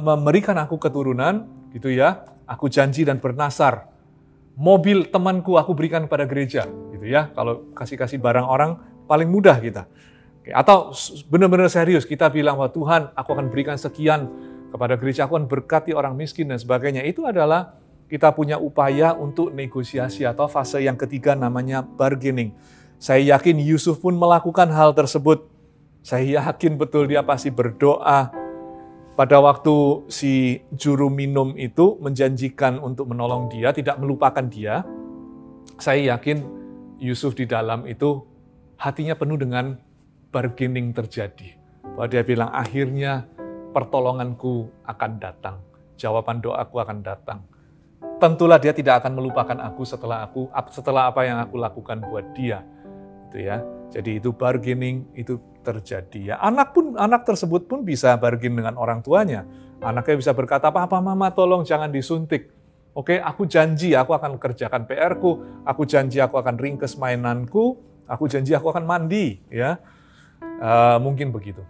memberikan aku keturunan, gitu ya, aku janji dan bernasar, mobil temanku aku berikan kepada gereja, gitu ya. Kalau kasih barang orang paling mudah kita. Atau benar-benar serius kita bilang bahwa Tuhan, aku akan berikan sekian kepada gereja, aku akan berkati orang miskin dan sebagainya. Itu adalah kita punya upaya untuk negosiasi atau fase yang ketiga namanya bargaining. Saya yakin Yusuf pun melakukan hal tersebut. Saya yakin betul dia pasti berdoa. Pada waktu si juru minum itu menjanjikan untuk menolong dia, tidak melupakan dia, saya yakin Yusuf di dalam itu hatinya penuh dengan bargaining terjadi. Bahwa dia bilang, akhirnya pertolonganku akan datang, jawaban doaku akan datang. Tentulah dia tidak akan melupakan aku setelah apa yang aku lakukan buat dia. Itu ya. Jadi itu bargaining itu terjadi ya. Anak tersebut pun bisa bargain dengan orang tuanya. Anaknya bisa berkata, "Papa, Mama, tolong jangan disuntik. Oke, aku janji aku akan kerjakan PR-ku, aku janji aku akan ringkes mainanku, aku janji aku akan mandi." Ya, mungkin begitu.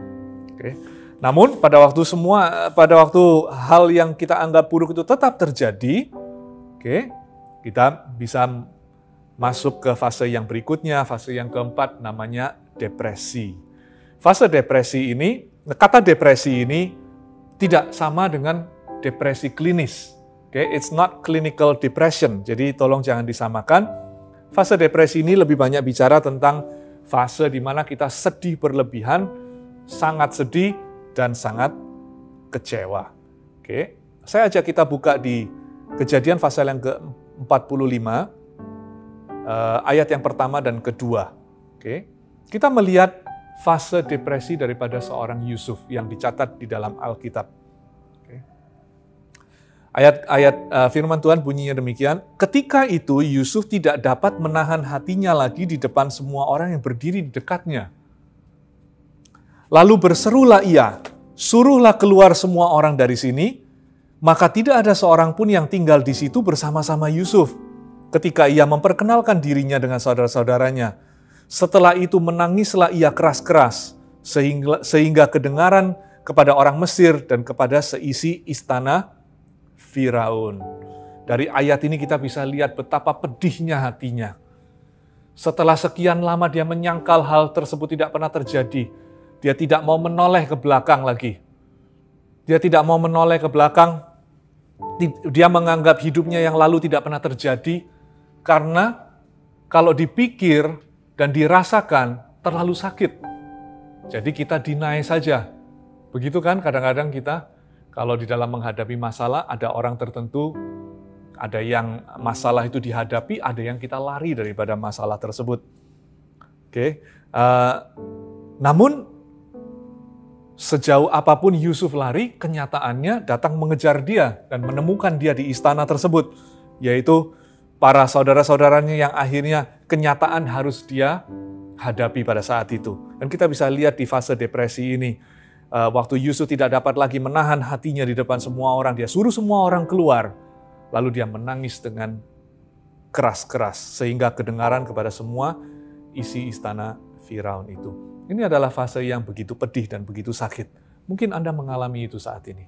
Oke. Namun pada waktu hal yang kita anggap buruk itu tetap terjadi, oke, kita bisa masuk ke fase yang berikutnya, fase yang keempat namanya depresi. Fase depresi ini, kata depresi ini tidak sama dengan depresi klinis. Oke, it's not clinical depression. Jadi tolong jangan disamakan. Fase depresi ini lebih banyak bicara tentang fase di mana kita sedih berlebihan, sangat sedih, dan sangat kecewa. Oke, saya ajak kita buka di Kejadian pasal yang ke-45, ayat yang pertama dan kedua. Oke, kita melihat fase depresi daripada seorang Yusuf yang dicatat di dalam Alkitab. Oke. Ayat firman Tuhan bunyinya demikian, ketika itu Yusuf tidak dapat menahan hatinya lagi di depan semua orang yang berdiri di dekatnya. Lalu berserulah ia, suruhlah keluar semua orang dari sini, maka tidak ada seorang pun yang tinggal di situ bersama-sama Yusuf. Ketika ia memperkenalkan dirinya dengan saudara-saudaranya, setelah itu menangislah ia keras-keras, sehingga kedengaran kepada orang Mesir dan kepada seisi istana Firaun. Dari ayat ini kita bisa lihat betapa pedihnya hatinya. Setelah sekian lama dia menyangkal hal tersebut tidak pernah terjadi, dia tidak mau menoleh ke belakang lagi. Dia tidak mau menoleh ke belakang. Dia menganggap hidupnya yang lalu tidak pernah terjadi, karena kalau dipikir dan dirasakan terlalu sakit. Jadi kita deny saja. Begitu kan kadang-kadang kita kalau di dalam menghadapi masalah, ada orang tertentu, ada yang masalah itu dihadapi, ada yang kita lari daripada masalah tersebut. Oke. Namun sejauh apapun Yusuf lari, kenyataannya datang mengejar dia dan menemukan dia di istana tersebut, yaitu para saudara-saudaranya yang akhirnya kenyataan harus dia hadapi pada saat itu. Dan kita bisa lihat di fase depresi ini, waktu Yusuf tidak dapat lagi menahan hatinya di depan semua orang, dia suruh semua orang keluar, lalu dia menangis dengan keras-keras, sehingga kedengaran kepada semua isi istana Firaun itu. Ini adalah fase yang begitu pedih dan begitu sakit. Mungkin Anda mengalami itu saat ini.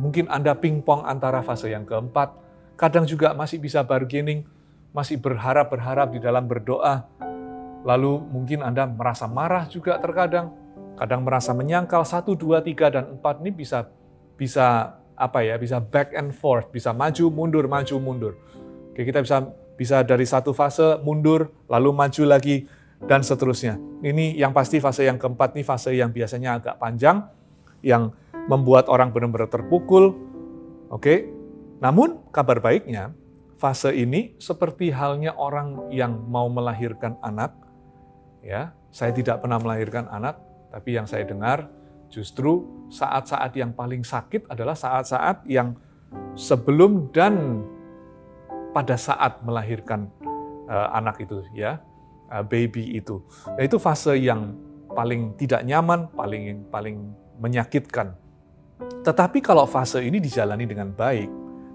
Mungkin Anda pingpong antara fase yang keempat, kadang juga masih bisa bargaining, masih berharap di dalam berdoa. Lalu mungkin Anda merasa marah juga terkadang, kadang merasa menyangkal 1, 2, 3, dan 4 ini bisa back and forth, bisa maju mundur. Oke, kita bisa dari satu fase mundur, lalu maju lagi, dan seterusnya. Ini yang pasti fase yang keempat ini fase yang biasanya agak panjang, yang membuat orang benar-benar terpukul. Oke. Namun kabar baiknya, fase ini seperti halnya orang yang mau melahirkan anak. Ya, saya tidak pernah melahirkan anak, tapi yang saya dengar justru saat-saat yang paling sakit adalah saat-saat yang sebelum dan pada saat melahirkan anak itu, ya. Baby itu. Nah, itu fase yang paling tidak nyaman, paling menyakitkan. Tetapi kalau fase ini dijalani dengan baik,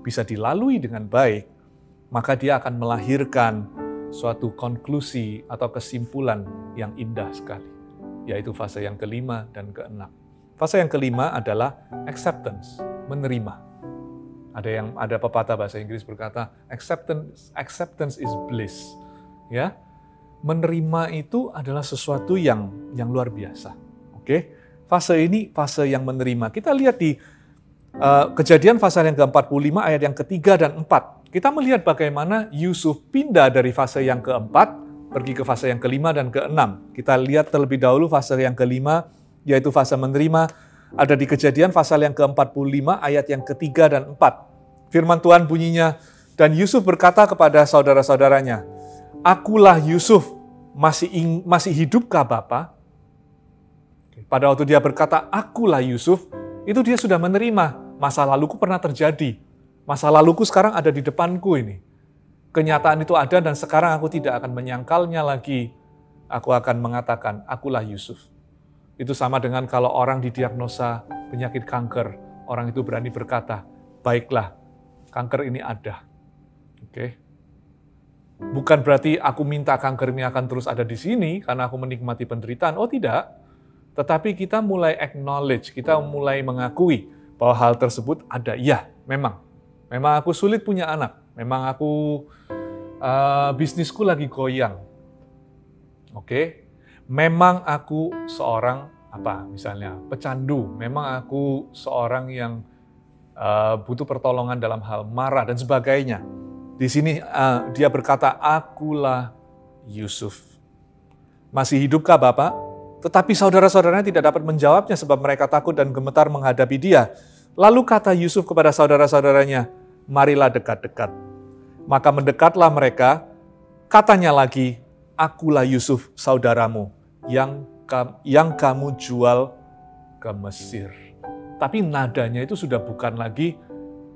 bisa dilalui dengan baik, maka dia akan melahirkan suatu konklusi atau kesimpulan yang indah sekali, yaitu fase yang kelima dan keenam. Fase yang kelima adalah acceptance, menerima. Ada pepatah bahasa Inggris berkata, acceptance is bliss. Ya. Menerima itu adalah sesuatu yang luar biasa. Oke, fase ini fase yang menerima. Kita lihat di Kejadian pasal yang ke-45 ayat yang ketiga dan 4. Kita melihat bagaimana Yusuf pindah dari fase yang keempat pergi ke fase yang kelima dan keenam. Kita lihat terlebih dahulu fase yang kelima, yaitu fase menerima. Ada di Kejadian pasal yang ke-45 ayat yang ketiga dan 4. Firman Tuhan bunyinya, dan Yusuf berkata kepada saudara-saudaranya, "Akulah Yusuf, masih hidupkah Bapa?" Pada waktu dia berkata, "Akulah Yusuf," itu dia sudah menerima. Masa laluku pernah terjadi. Masa laluku sekarang ada di depanku ini. Kenyataan itu ada dan sekarang aku tidak akan menyangkalnya lagi. Aku akan mengatakan, akulah Yusuf. Itu sama dengan kalau orang didiagnosa penyakit kanker. Orang itu berani berkata, baiklah, kanker ini ada. Oke. Bukan berarti aku minta kanker ini akan terus ada di sini karena aku menikmati penderitaan. Oh tidak. Tetapi kita mulai acknowledge, kita mulai mengakui bahwa hal tersebut ada. Ya, memang aku sulit punya anak. Memang aku bisnisku lagi goyang. Oke. Memang aku seorang misalnya pecandu. Memang aku seorang yang butuh pertolongan dalam hal marah dan sebagainya. Di sini dia berkata, akulah Yusuf. Masih hidupkah Bapak? Tetapi saudara-saudaranya tidak dapat menjawabnya sebab mereka takut dan gemetar menghadapi dia. Lalu kata Yusuf kepada saudara-saudaranya, marilah dekat-dekat. Maka mendekatlah mereka, katanya lagi, akulah Yusuf saudaramu yang kamu jual ke Mesir. Tapi nadanya itu sudah bukan lagi,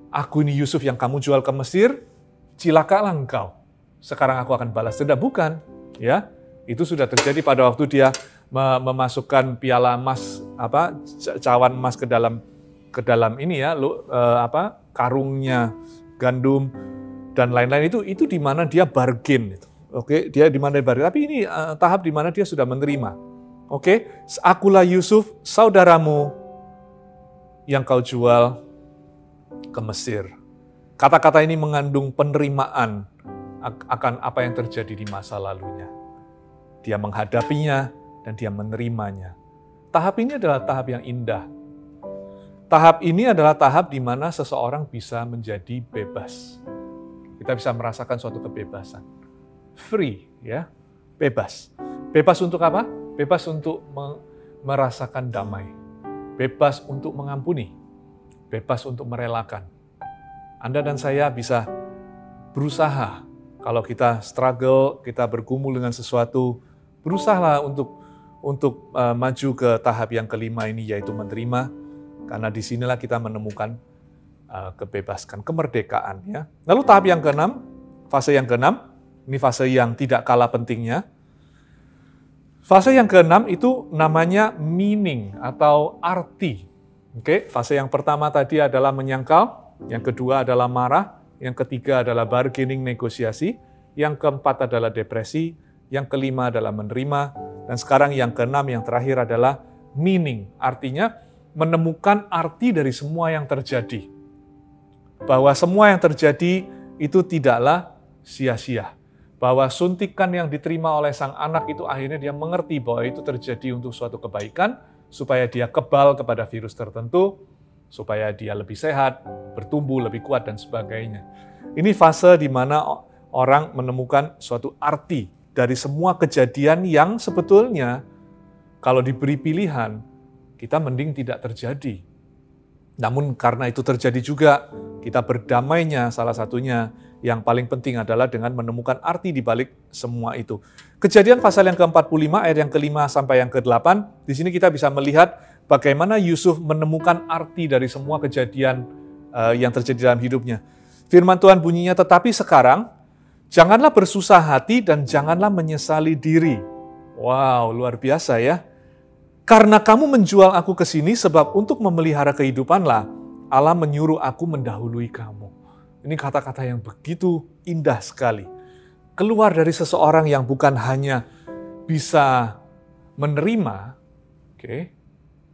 aku ini Yusuf yang kamu jual ke Mesir, cilakalah engkau. Sekarang aku akan balas dendam. Bukan, ya. Itu sudah terjadi pada waktu dia memasukkan piala emas, cawan emas ke dalam ini ya, karungnya gandum dan lain-lain itu di mana dia bargain itu. Oke, dia di mana dia bargain. Tapi ini tahap di mana dia sudah menerima. Oke, akulah Yusuf saudaramu yang kau jual ke Mesir. Kata-kata ini mengandung penerimaan akan apa yang terjadi di masa lalunya. Dia menghadapinya dan dia menerimanya. Tahap ini adalah tahap yang indah. Tahap ini adalah tahap di mana seseorang bisa menjadi bebas. Kita bisa merasakan suatu kebebasan. Free, ya, bebas. Bebas untuk apa? Bebas untuk merasakan damai. Bebas untuk mengampuni. Bebas untuk merelakan. Anda dan saya bisa berusaha. Kalau kita struggle, kita bergumul dengan sesuatu, berusahalah untuk maju ke tahap yang kelima ini, yaitu menerima, karena disinilah kita menemukan kebebasan, kemerdekaan. Ya. Lalu tahap yang keenam, fase yang keenam, ini fase yang tidak kalah pentingnya. Fase yang keenam itu namanya meaning atau arti. Oke, fase yang pertama tadi adalah menyangkal, yang kedua adalah marah, yang ketiga adalah bargaining, negosiasi, yang keempat adalah depresi, yang kelima adalah menerima, dan sekarang yang keenam, yang terakhir adalah meaning. Artinya menemukan arti dari semua yang terjadi. Bahwa semua yang terjadi itu tidaklah sia-sia. Bahwa suntikan yang diterima oleh sang anak itu akhirnya dia mengerti bahwa itu terjadi untuk suatu kebaikan, supaya dia kebal kepada virus tertentu, supaya dia lebih sehat, bertumbuh lebih kuat, dan sebagainya. Ini fase di mana orang menemukan suatu arti dari semua kejadian yang sebetulnya kalau diberi pilihan, kita mending tidak terjadi. Namun karena itu terjadi juga, kita berdamainya salah satunya yang paling penting adalah dengan menemukan arti di balik semua itu. Kejadian pasal yang ke-45 ayat yang ke-5 sampai yang ke-8, di sini kita bisa melihat bagaimana Yusuf menemukan arti dari semua kejadian yang terjadi dalam hidupnya. Firman Tuhan bunyinya, tetapi sekarang janganlah bersusah hati dan janganlah menyesali diri. Wow, luar biasa ya. Karena kamu menjual aku ke sini sebab untuk memelihara kehidupanlah Allah menyuruh aku mendahului kamu. Ini kata-kata yang begitu indah sekali. Keluar dari seseorang yang bukan hanya bisa menerima,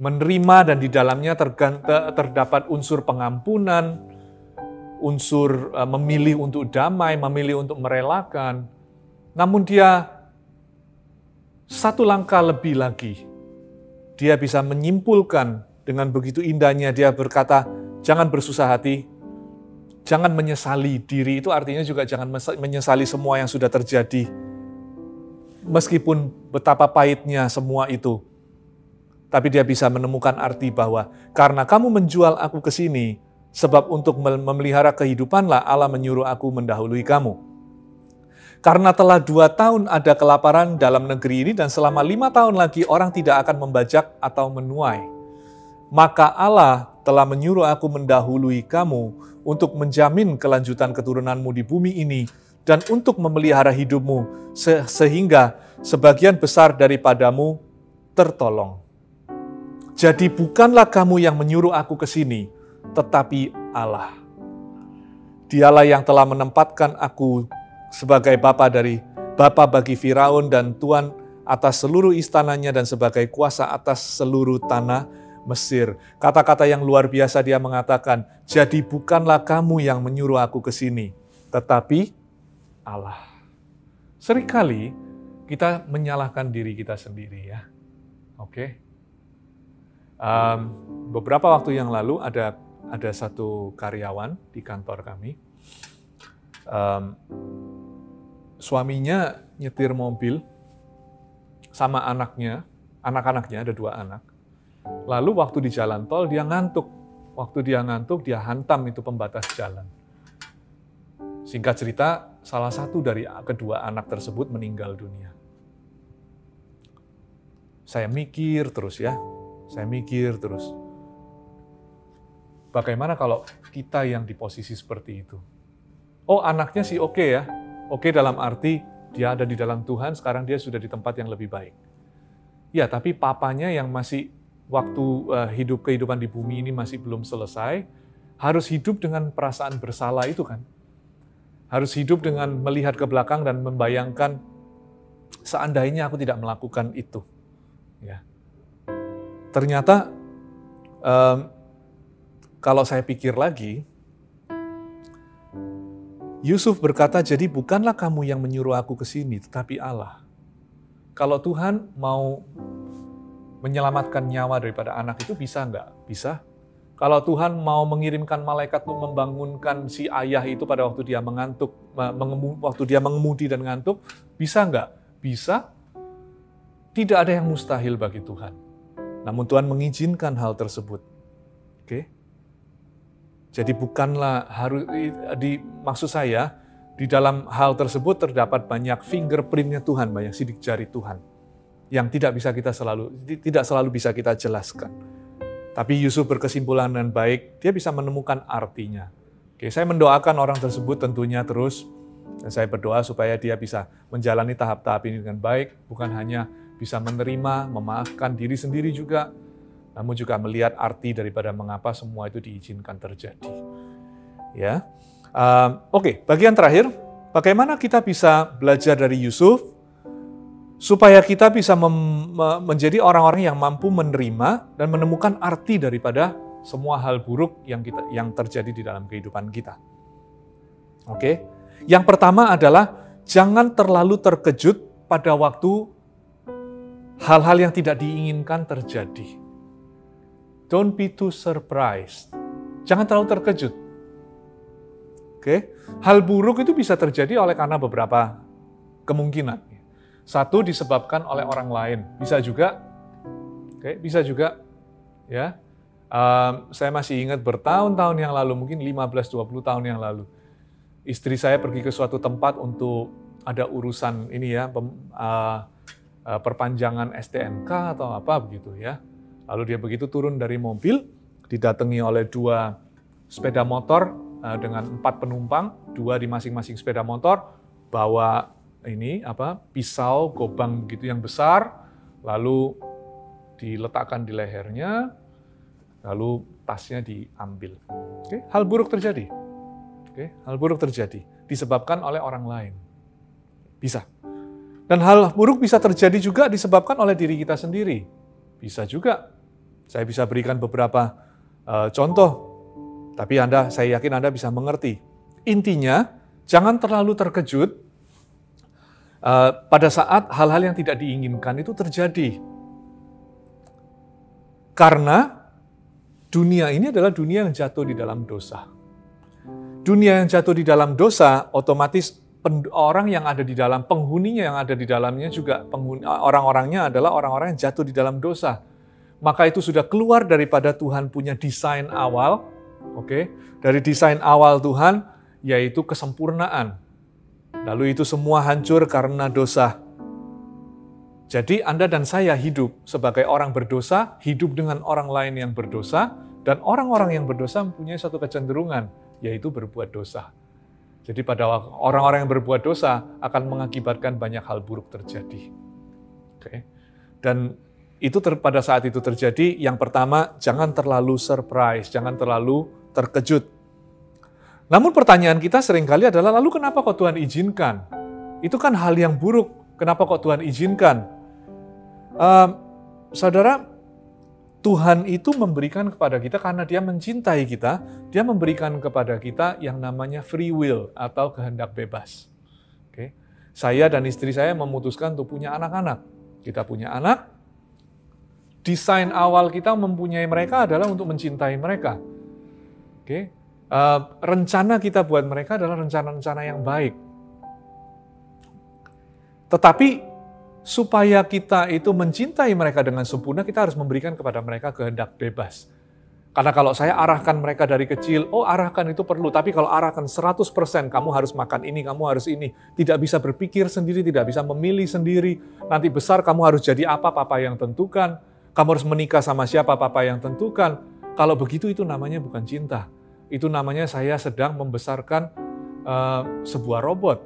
menerima dan di dalamnya terdapat unsur pengampunan, unsur memilih untuk damai, memilih untuk merelakan. Namun dia satu langkah lebih lagi. Dia bisa menyimpulkan dengan begitu indahnya, dia berkata, jangan bersusah hati, jangan menyesali diri. Itu artinya juga jangan menyesali semua yang sudah terjadi. Meskipun betapa pahitnya semua itu. Tapi dia bisa menemukan arti bahwa karena kamu menjual aku ke sini, sebab untuk memelihara kehidupanlah Allah menyuruh aku mendahului kamu. Karena telah 2 tahun ada kelaparan dalam negeri ini dan selama 5 tahun lagi orang tidak akan membajak atau menuai. Maka Allah telah menyuruh aku mendahului kamu untuk menjamin kelanjutan keturunanmu di bumi ini dan untuk memelihara hidupmu sehingga sebagian besar daripadamu tertolong. Jadi bukanlah kamu yang menyuruh aku ke sini, tetapi Allah. Dialah yang telah menempatkan aku sebagai bapa bagi Firaun dan tuan atas seluruh istananya dan sebagai kuasa atas seluruh tanah Mesir. Kata-kata yang luar biasa dia mengatakan, jadi bukanlah kamu yang menyuruh aku ke sini, tetapi Allah. Seringkali kita menyalahkan diri kita sendiri ya. Oke. Beberapa waktu yang lalu ada satu karyawan di kantor kami. Suaminya nyetir mobil sama anak-anaknya, ada 2 anak. Lalu waktu di jalan tol dia ngantuk. Waktu dia ngantuk, dia hantam itu pembatas jalan. Singkat cerita, salah satu dari kedua anak tersebut meninggal dunia. Saya mikir terus. Bagaimana kalau kita yang di posisi seperti itu? Oh, anaknya sih oke ya. Oke dalam arti dia ada di dalam Tuhan, sekarang dia sudah di tempat yang lebih baik. Ya, tapi papanya yang masih waktu kehidupan di bumi ini masih belum selesai, harus hidup dengan perasaan bersalah itu kan. Harus hidup dengan melihat ke belakang dan membayangkan seandainya aku tidak melakukan itu. Ya. Ternyata kalau saya pikir lagi, Yusuf berkata, jadi bukanlah kamu yang menyuruh aku ke sini, tetapi Allah. Kalau Tuhan mau menyelamatkan nyawa daripada anak itu bisa nggak? Bisa. Kalau Tuhan mau mengirimkan malaikat untuk membangunkan si ayah itu pada waktu dia mengantuk, waktu dia mengemudi dan ngantuk, bisa nggak? Bisa. Tidak ada yang mustahil bagi Tuhan. Namun Tuhan mengizinkan hal tersebut. Oke? Jadi bukanlah maksud saya, di dalam hal tersebut terdapat banyak fingerprint-nya Tuhan, banyak sidik jari Tuhan yang tidak selalu bisa kita jelaskan. Tapi Yusuf berkesimpulan dengan baik, dia bisa menemukan artinya. Oke, saya mendoakan orang tersebut tentunya terus, dan saya berdoa supaya dia bisa menjalani tahap-tahap ini dengan baik, bukan hanya bisa menerima, memaafkan diri sendiri juga, namun juga melihat arti daripada mengapa semua itu diizinkan terjadi. Ya, oke, bagian terakhir, bagaimana kita bisa belajar dari Yusuf supaya kita bisa menjadi orang-orang yang mampu menerima dan menemukan arti daripada semua hal buruk yang terjadi di dalam kehidupan kita. Oke, yang pertama adalah jangan terlalu terkejut pada waktu hal-hal yang tidak diinginkan terjadi. Don't be too surprised. Jangan terlalu terkejut. Oke, hal buruk itu bisa terjadi karena beberapa kemungkinan. Satu, disebabkan oleh orang lain. Bisa juga, ya. Saya masih ingat bertahun-tahun yang lalu, mungkin 15-20 tahun yang lalu. Istri saya pergi ke suatu tempat untuk ada urusan ini ya, perpanjangan STNK atau apa begitu ya. Lalu dia begitu turun dari mobil, didatangi oleh 2 sepeda motor dengan 4 penumpang, 2 di masing-masing sepeda motor, bawa pisau gobang begitu yang besar, lalu diletakkan di lehernya, lalu tasnya diambil. Oke, hal buruk terjadi. Hal buruk terjadi disebabkan oleh orang lain. Bisa. Dan hal buruk bisa terjadi juga disebabkan oleh diri kita sendiri. Bisa juga. Saya bisa berikan beberapa contoh, tapi saya yakin Anda bisa mengerti. Intinya, jangan terlalu terkejut pada saat hal-hal yang tidak diinginkan itu terjadi. Karena dunia ini adalah dunia yang jatuh di dalam dosa. Dunia yang jatuh di dalam dosa, otomatis orang yang ada di dalam, penghuninya yang ada di dalamnya juga, orang-orangnya adalah orang-orang yang jatuh di dalam dosa. Maka itu sudah keluar daripada Tuhan punya desain awal, dari desain awal Tuhan, yaitu kesempurnaan. Lalu itu semua hancur karena dosa. Jadi Anda dan saya hidup sebagai orang berdosa, hidup dengan orang lain yang berdosa, dan orang-orang yang berdosa mempunyai satu kecenderungan, yaitu berbuat dosa. Jadi pada orang-orang yang berbuat dosa akan mengakibatkan banyak hal buruk terjadi. Dan itu pada saat itu terjadi, yang pertama, jangan terlalu surprise, jangan terlalu terkejut. Namun pertanyaan kita seringkali adalah, lalu kenapa kok Tuhan izinkan? Itu kan hal yang buruk, kenapa kok Tuhan izinkan? Saudara, Tuhan itu memberikan kepada kita karena Dia mencintai kita, Dia memberikan kepada kita yang namanya free will atau kehendak bebas. Oke. Saya dan istri saya memutuskan untuk punya anak-anak. Kita punya anak, desain awal kita mempunyai mereka adalah untuk mencintai mereka. Oke. Rencana kita buat mereka adalah rencana-rencana yang baik. Tetapi supaya kita itu mencintai mereka dengan sempurna, kita harus memberikan kepada mereka kehendak bebas. Karena kalau saya arahkan mereka dari kecil, arahkan itu perlu, tapi kalau arahkan 100%, kamu harus makan ini, kamu harus ini, tidak bisa berpikir sendiri, tidak bisa memilih sendiri, nanti besar kamu harus jadi apa, papa yang tentukan, kamu harus menikah sama siapa, papa yang tentukan. Kalau begitu itu namanya bukan cinta. Itu namanya saya sedang membesarkan sebuah robot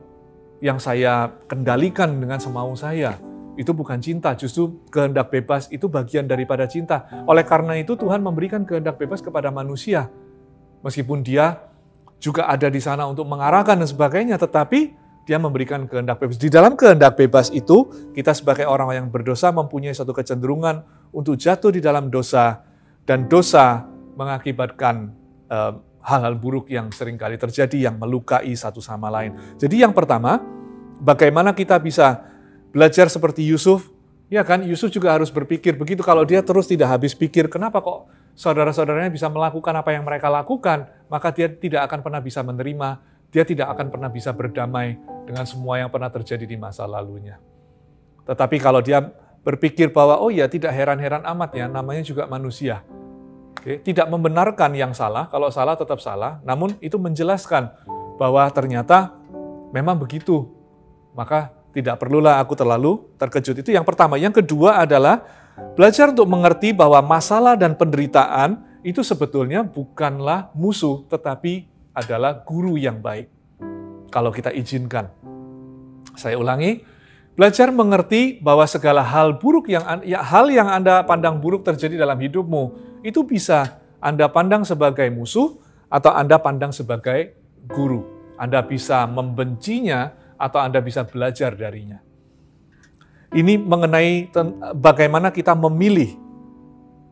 yang saya kendalikan dengan semau saya. Itu bukan cinta, justru kehendak bebas itu bagian daripada cinta. Oleh karena itu Tuhan memberikan kehendak bebas kepada manusia. Meskipun Dia juga ada di sana untuk mengarahkan dan sebagainya, tetapi Dia memberikan kehendak bebas. Di dalam kehendak bebas itu, kita sebagai orang yang berdosa mempunyai satu kecenderungan untuk jatuh di dalam dosa, dan dosa mengakibatkan hal-hal buruk yang seringkali terjadi yang melukai satu sama lain. Jadi yang pertama, bagaimana kita bisa belajar seperti Yusuf, ya kan? Yusuf juga harus berpikir begitu. Kalau dia terus tidak habis pikir, kenapa kok saudara-saudaranya bisa melakukan apa yang mereka lakukan, maka dia tidak akan pernah bisa menerima, dia tidak akan pernah bisa berdamai dengan semua yang pernah terjadi di masa lalunya. Tetapi kalau dia berpikir bahwa, oh ya tidak heran-heran amat ya, namanya juga manusia. Oke, tidak membenarkan yang salah, kalau salah tetap salah, namun itu menjelaskan bahwa ternyata memang begitu. Maka tidak perlulah aku terlalu terkejut. Itu yang pertama. Yang kedua adalah belajar untuk mengerti bahwa masalah dan penderitaan itu sebetulnya bukanlah musuh, tetapi adalah guru yang baik. Kalau kita izinkan. Saya ulangi, belajar mengerti bahwa segala hal buruk hal yang Anda pandang buruk terjadi dalam hidupmu, itu bisa Anda pandang sebagai musuh atau Anda pandang sebagai guru. Anda bisa membencinya atau Anda bisa belajar darinya. Ini mengenai bagaimana kita memilih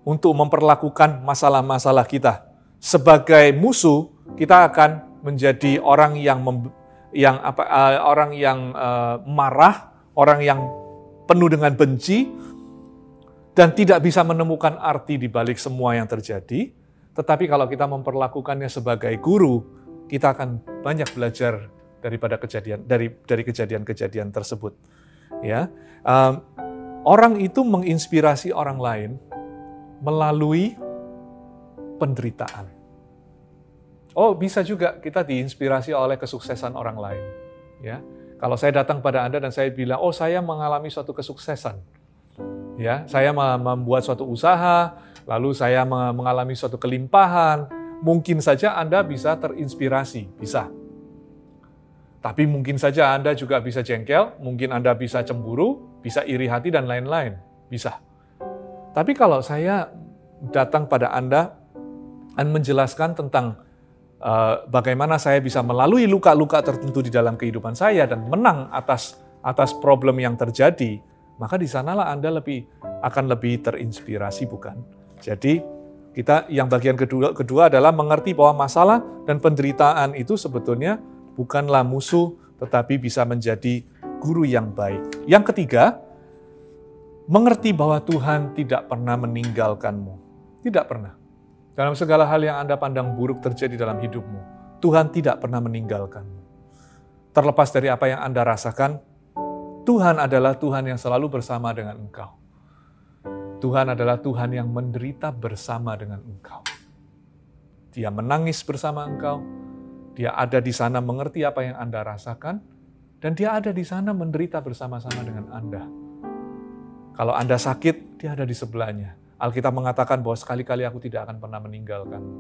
untuk memperlakukan masalah-masalah kita. Sebagai musuh, kita akan menjadi orang yang marah, orang yang penuh dengan benci, dan tidak bisa menemukan arti di balik semua yang terjadi. Tetapi kalau kita memperlakukannya sebagai guru, kita akan banyak belajar daripada dari kejadian-kejadian tersebut. Ya, orang itu menginspirasi orang lain melalui penderitaan. Oh, bisa juga kita diinspirasi oleh kesuksesan orang lain. Ya, kalau saya datang pada Anda dan saya bilang, oh saya mengalami suatu kesuksesan. Ya, saya membuat suatu usaha, lalu saya mengalami suatu kelimpahan. Mungkin saja Anda bisa terinspirasi, bisa. Tapi mungkin saja Anda juga bisa jengkel, mungkin Anda bisa cemburu, bisa iri hati, dan lain-lain. Bisa. Tapi kalau saya datang pada Anda dan menjelaskan tentang bagaimana saya bisa melalui luka-luka tertentu di dalam kehidupan saya dan menang atas problem yang terjadi, maka di sanalah Anda akan lebih terinspirasi, bukan? Jadi, kita yang bagian kedua adalah mengerti bahwa masalah dan penderitaan itu sebetulnya bukanlah musuh, tetapi bisa menjadi guru yang baik. Yang ketiga, mengerti bahwa Tuhan tidak pernah meninggalkanmu. Tidak pernah. Dalam segala hal yang Anda pandang buruk terjadi dalam hidupmu, Tuhan tidak pernah meninggalkanmu. Terlepas dari apa yang Anda rasakan, Tuhan adalah Tuhan yang selalu bersama dengan engkau. Tuhan adalah Tuhan yang menderita bersama dengan engkau. Dia menangis bersama engkau, Dia ada di sana mengerti apa yang Anda rasakan, dan Dia ada di sana menderita bersama-sama dengan Anda. Kalau Anda sakit, Dia ada di sebelahnya. Alkitab mengatakan bahwa sekali-kali aku tidak akan pernah meninggalkanmu.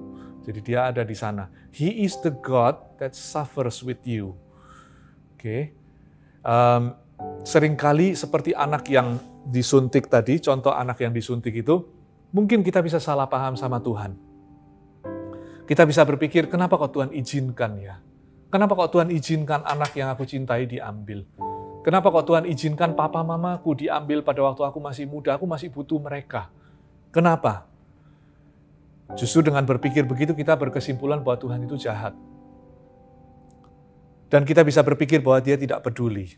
Jadi Dia ada di sana. He is the God that suffers with you. Oke. Seringkali seperti anak yang disuntik tadi, contoh anak yang disuntik itu, mungkin kita bisa salah paham sama Tuhan. Kita bisa berpikir, kenapa kok Tuhan izinkan ya? Kenapa kok Tuhan izinkan anak yang aku cintai diambil? Kenapa kok Tuhan izinkan papa mamaku diambil pada waktu aku masih muda, aku masih butuh mereka. Kenapa? Justru dengan berpikir begitu kita berkesimpulan bahwa Tuhan itu jahat. Dan kita bisa berpikir bahwa dia tidak peduli.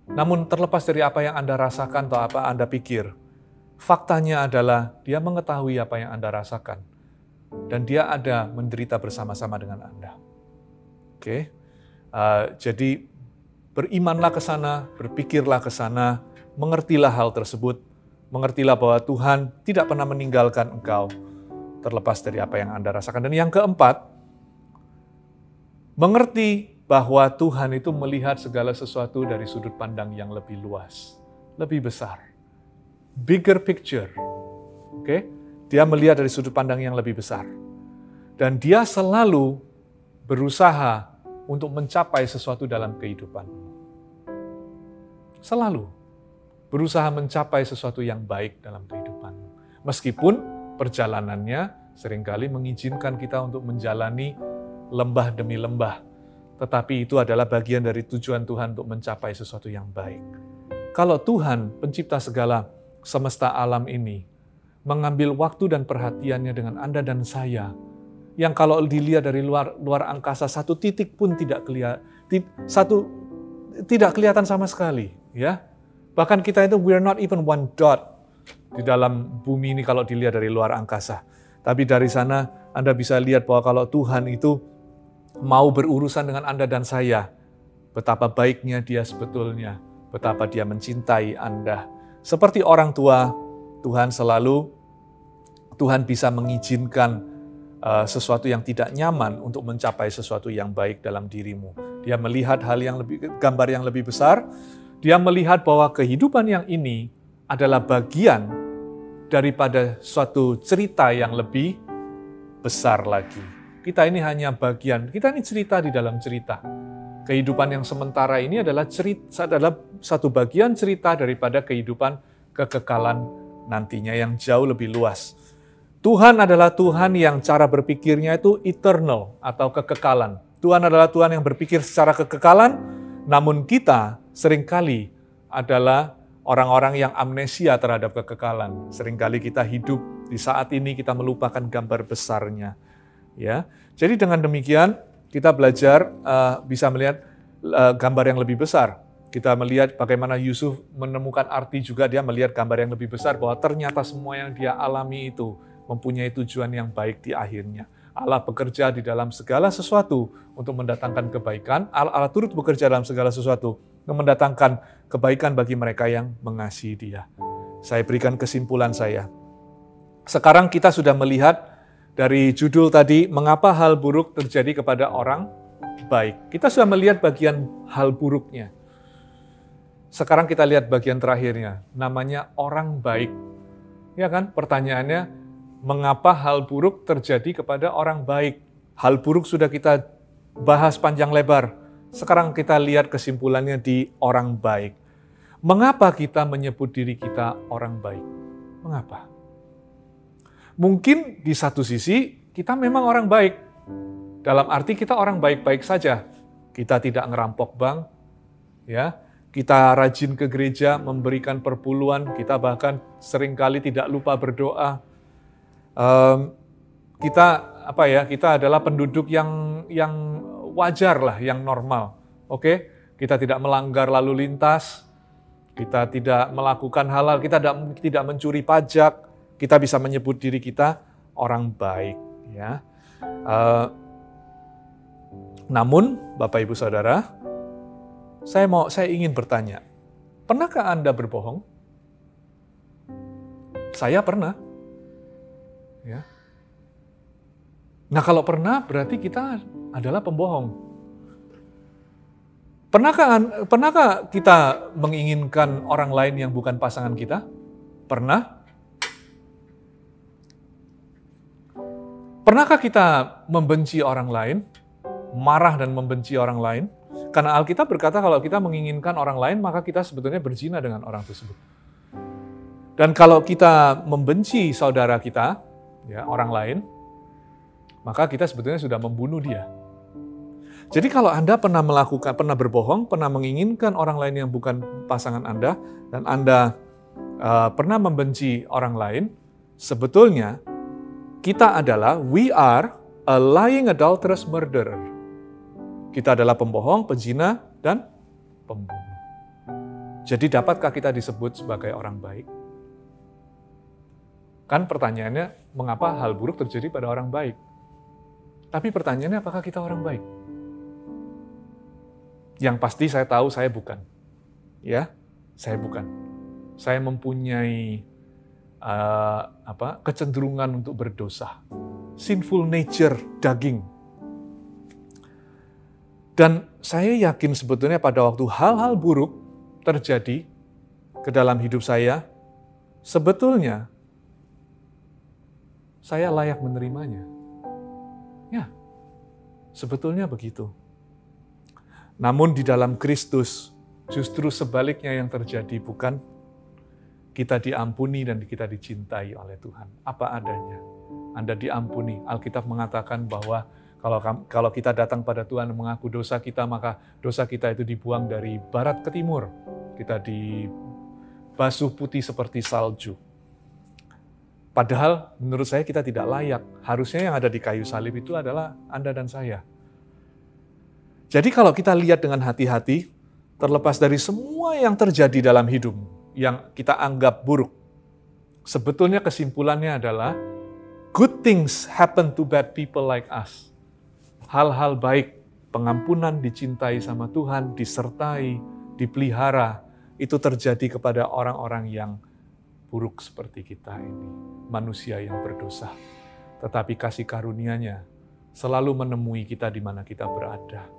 Namun terlepas dari apa yang Anda rasakan atau apa Anda pikir, faktanya adalah dia mengetahui apa yang Anda rasakan. Dan dia ada menderita bersama-sama dengan Anda. Oke? Jadi berimanlah ke sana, berpikirlah ke sana, mengertilah hal tersebut, mengertilah bahwa Tuhan tidak pernah meninggalkan engkau, terlepas dari apa yang Anda rasakan. Dan yang keempat, mengerti bahwa Tuhan itu melihat segala sesuatu dari sudut pandang yang lebih luas, lebih besar. Bigger picture. Oke? Dia melihat dari sudut pandang yang lebih besar. Dan dia selalu berusaha untuk mencapai sesuatu dalam kehidupan. Selalu berusaha mencapai sesuatu yang baik dalam kehidupan. Meskipun perjalanannya seringkali mengizinkan kita untuk menjalani lembah demi lembah. Tetapi itu adalah bagian dari tujuan Tuhan untuk mencapai sesuatu yang baik. Kalau Tuhan, pencipta segala semesta alam ini, mengambil waktu dan perhatiannya dengan Anda dan saya, yang kalau dilihat dari luar angkasa, satu titik pun tidak kelihatan sama sekali. Ya, bahkan kita itu, we are not even one dot di dalam bumi ini kalau dilihat dari luar angkasa. Tapi dari sana Anda bisa lihat bahwa kalau Tuhan itu mau berurusan dengan Anda dan saya, betapa baiknya dia sebetulnya, betapa dia mencintai Anda. Seperti orang tua, Tuhan bisa mengizinkan sesuatu yang tidak nyaman untuk mencapai sesuatu yang baik dalam dirimu. Dia melihat gambar yang lebih besar, dia melihat bahwa kehidupan yang ini adalah bagian daripada suatu cerita yang lebih besar lagi. Kita ini hanya bagian, kita ini cerita di dalam cerita. Kehidupan yang sementara ini adalah satu bagian cerita daripada kehidupan kekekalan nantinya yang jauh lebih luas. Tuhan adalah Tuhan yang cara berpikirnya itu eternal atau kekekalan. Tuhan adalah Tuhan yang berpikir secara kekekalan, namun kita seringkali adalah orang-orang yang amnesia terhadap kekekalan. Seringkali kita hidup di saat ini, kita melupakan gambar besarnya. Ya, jadi dengan demikian kita belajar bisa melihat gambar yang lebih besar. Kita melihat bagaimana Yusuf menemukan arti juga, dia melihat gambar yang lebih besar bahwa ternyata semua yang dia alami itu mempunyai tujuan yang baik di akhirnya. Allah bekerja di dalam segala sesuatu untuk mendatangkan kebaikan. Allah turut bekerja dalam segala sesuatu untuk mendatangkan kebaikan bagi mereka yang mengasihi Dia. Saya berikan kesimpulan saya. Sekarang kita sudah melihat dari judul tadi, mengapa hal buruk terjadi kepada orang baik. Kita sudah melihat bagian hal buruknya. Sekarang kita lihat bagian terakhirnya, namanya orang baik. Ya kan, pertanyaannya, mengapa hal buruk terjadi kepada orang baik? Hal buruk sudah kita bahas panjang lebar. Sekarang kita lihat kesimpulannya di orang baik. Mengapa kita menyebut diri kita orang baik? Mengapa? Mungkin di satu sisi kita memang orang baik. Dalam arti kita orang baik-baik saja. Kita tidak ngerampok bank, ya. Kita rajin ke gereja, memberikan perpuluhan, kita bahkan seringkali tidak lupa berdoa. Kita adalah penduduk yang wajar lah, yang normal. Oke? Kita tidak melanggar lalu lintas, kita tidak melakukan halal, kita tidak mencuri pajak. Kita bisa menyebut diri kita orang baik, ya. Namun, Bapak Ibu Saudara, saya ingin bertanya, pernahkah Anda berbohong? Saya pernah. Ya. Nah, kalau berarti kita adalah pembohong. Pernahkah kita menginginkan orang lain yang bukan pasangan kita? Pernah? Pernahkah kita membenci orang lain, marah dan membenci orang lain? Karena Alkitab berkata kalau kita menginginkan orang lain, maka kita sebetulnya berzina dengan orang tersebut. Dan kalau kita membenci saudara kita, ya, orang lain, maka kita sebetulnya sudah membunuh dia. Jadi kalau Anda pernah berbohong, pernah menginginkan orang lain yang bukan pasangan Anda, dan Anda pernah membenci orang lain, sebetulnya we are a lying, adulterous, murderer. Kita adalah pembohong, pezina, dan pembunuh. Jadi dapatkah kita disebut sebagai orang baik? Kan pertanyaannya, mengapa hal buruk terjadi pada orang baik? Tapi pertanyaannya, apakah kita orang baik? Yang pasti saya tahu saya bukan. Ya, saya bukan. Saya mempunyai kecenderungan untuk berdosa. Sinful nature, daging. Dan saya yakin sebetulnya pada waktu hal-hal buruk terjadi ke dalam hidup saya, sebetulnya saya layak menerimanya. Ya, sebetulnya begitu. Namun di dalam Kristus, justru sebaliknya yang terjadi, bukan? Kita diampuni dan kita dicintai oleh Tuhan. Apa adanya. Anda diampuni. Alkitab mengatakan bahwa kalau kita datang pada Tuhan dan mengaku dosa kita, maka dosa kita itu dibuang dari barat ke timur. Kita dibasuh putih seperti salju. Padahal menurut saya kita tidak layak. Harusnya yang ada di kayu salib itu adalah Anda dan saya. Jadi kalau kita lihat dengan hati-hati, terlepas dari semua yang terjadi dalam hidup, yang kita anggap buruk, sebetulnya kesimpulannya adalah good things happen to bad people like us. Hal-hal baik, pengampunan, dicintai sama Tuhan, disertai, dipelihara, itu terjadi kepada orang-orang yang buruk seperti kita ini, manusia yang berdosa. Tetapi kasih karunia-Nya selalu menemui kita di mana kita berada.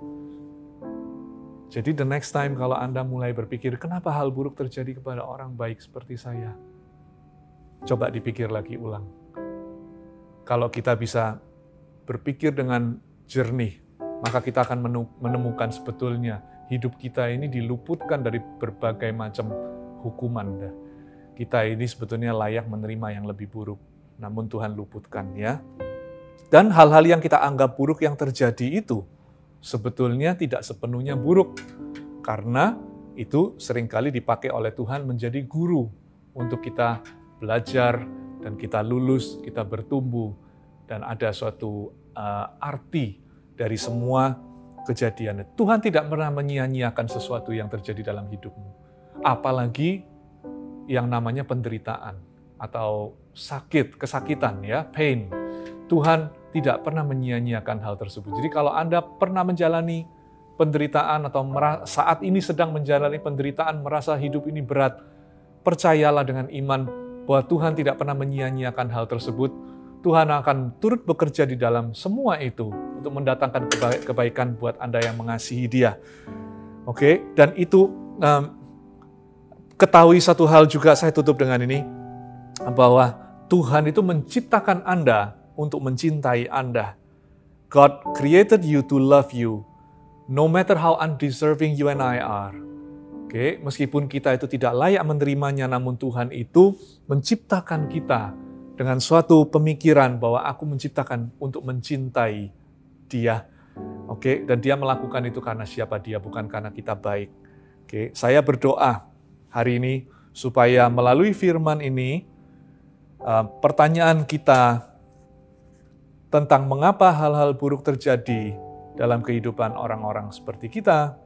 Jadi the next time kalau Anda mulai berpikir, kenapa hal buruk terjadi kepada orang baik seperti saya? Coba dipikir lagi ulang. Kalau kita bisa berpikir dengan jernih, maka kita akan menemukan sebetulnya hidup kita ini diluputkan dari berbagai macam hukuman. Kita ini sebetulnya layak menerima yang lebih buruk, namun Tuhan luputkan ya. Dan hal-hal yang kita anggap buruk yang terjadi itu, sebetulnya tidak sepenuhnya buruk, karena itu seringkali dipakai oleh Tuhan menjadi guru untuk kita belajar dan kita lulus, kita bertumbuh, dan ada suatu arti dari semua kejadian. Tuhan tidak pernah menyia-nyiakan sesuatu yang terjadi dalam hidupmu, apalagi yang namanya penderitaan atau sakit, kesakitan, ya, pain. Tuhan tidak pernah menyia-nyiakan hal tersebut. Jadi kalau Anda pernah menjalani penderitaan atau saat ini sedang menjalani penderitaan, merasa hidup ini berat, percayalah dengan iman bahwa Tuhan tidak pernah menyia-nyiakan hal tersebut. Tuhan akan turut bekerja di dalam semua itu untuk mendatangkan kebaikan buat Anda yang mengasihi Dia. Oke, dan itu ketahui satu hal juga, saya tutup dengan ini, bahwa Tuhan itu menciptakan Anda untuk mencintai Anda. God created you to love you, no matter how undeserving you and I are. Oke, meskipun kita itu tidak layak menerimanya, namun Tuhan itu menciptakan kita dengan suatu pemikiran bahwa aku menciptakan untuk mencintai Dia. Oke, dan Dia melakukan itu karena siapa Dia, bukan karena kita baik. Oke, saya berdoa hari ini supaya melalui firman ini, pertanyaan kita tentang mengapa hal-hal buruk terjadi dalam kehidupan orang-orang seperti kita,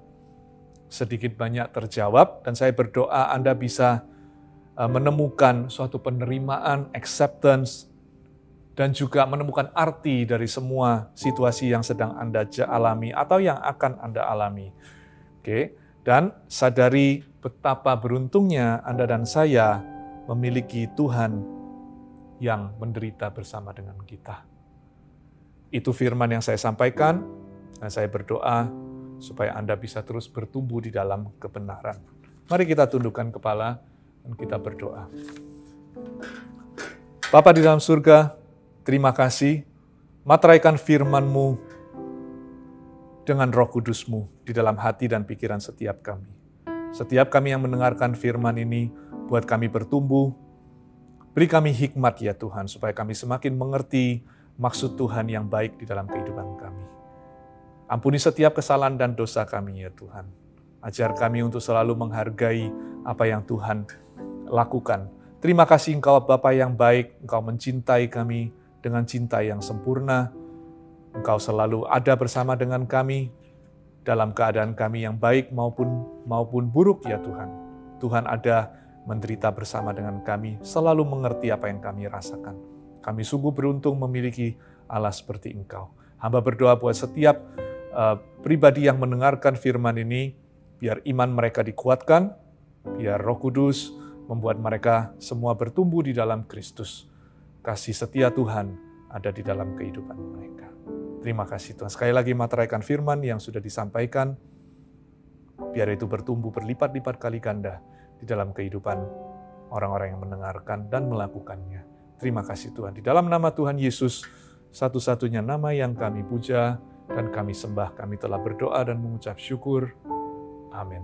sedikit banyak terjawab, dan saya berdoa Anda bisa menemukan suatu penerimaan, acceptance, dan juga menemukan arti dari semua situasi yang sedang Anda alami atau yang akan Anda alami. Oke, dan sadari betapa beruntungnya Anda dan saya memiliki Tuhan yang menderita bersama dengan kita. Itu firman yang saya sampaikan, dan saya berdoa supaya Anda bisa terus bertumbuh di dalam kebenaran. Mari kita tundukkan kepala dan kita berdoa. Bapa di dalam surga, terima kasih, materaikan firman-Mu dengan Roh Kudus-Mu di dalam hati dan pikiran setiap kami. Setiap kami yang mendengarkan firman ini, buat kami bertumbuh, beri kami hikmat ya Tuhan, supaya kami semakin mengerti maksud Tuhan yang baik di dalam kehidupan kami. Ampuni setiap kesalahan dan dosa kami ya Tuhan. Ajar kami untuk selalu menghargai apa yang Tuhan lakukan. Terima kasih Engkau Bapa yang baik, Engkau mencintai kami dengan cinta yang sempurna. Engkau selalu ada bersama dengan kami dalam keadaan kami yang baik maupun buruk ya Tuhan. Tuhan ada menderita bersama dengan kami, selalu mengerti apa yang kami rasakan. Kami sungguh beruntung memiliki Allah seperti Engkau. Hamba berdoa buat setiap pribadi yang mendengarkan firman ini, biar iman mereka dikuatkan, biar Roh Kudus membuat mereka semua bertumbuh di dalam Kristus. Kasih setia Tuhan ada di dalam kehidupan mereka. Terima kasih Tuhan. Sekali lagi materaikan firman yang sudah disampaikan, biar itu bertumbuh berlipat-lipat kali ganda di dalam kehidupan orang-orang yang mendengarkan dan melakukannya. Terima kasih Tuhan. Di dalam nama Tuhan Yesus, satu-satunya nama yang kami puja dan kami sembah, kami telah berdoa dan mengucap syukur. Amin.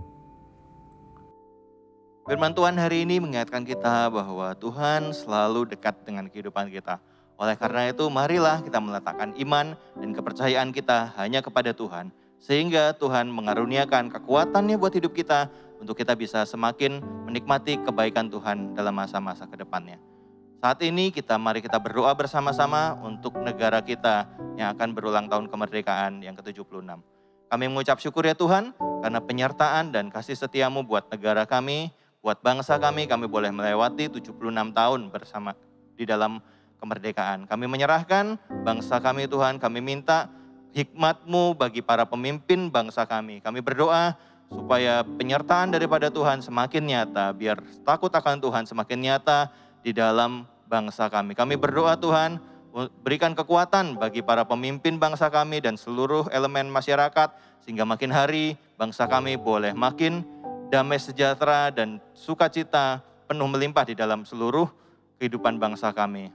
Firman Tuhan hari ini mengingatkan kita bahwa Tuhan selalu dekat dengan kehidupan kita. Oleh karena itu, marilah kita meletakkan iman dan kepercayaan kita hanya kepada Tuhan. Sehingga Tuhan mengaruniakan kekuatannya buat hidup kita untuk kita bisa semakin menikmati kebaikan Tuhan dalam masa-masa ke depannya. Saat ini mari kita berdoa bersama-sama untuk negara kita yang akan berulang tahun kemerdekaan yang ke-76. Kami mengucap syukur ya Tuhan karena penyertaan dan kasih setiamu buat negara kami, buat bangsa kami boleh melewati 76 tahun bersama di dalam kemerdekaan. Kami menyerahkan bangsa kami Tuhan, kami minta hikmat-Mu bagi para pemimpin bangsa kami. Kami berdoa supaya penyertaan daripada Tuhan semakin nyata, biar takut akan Tuhan semakin nyata di dalam bangsa kami. Kami berdoa Tuhan, berikan kekuatan bagi para pemimpin bangsa kami dan seluruh elemen masyarakat, sehingga makin hari bangsa kami boleh makin damai sejahtera dan sukacita penuh melimpah di dalam seluruh kehidupan bangsa kami.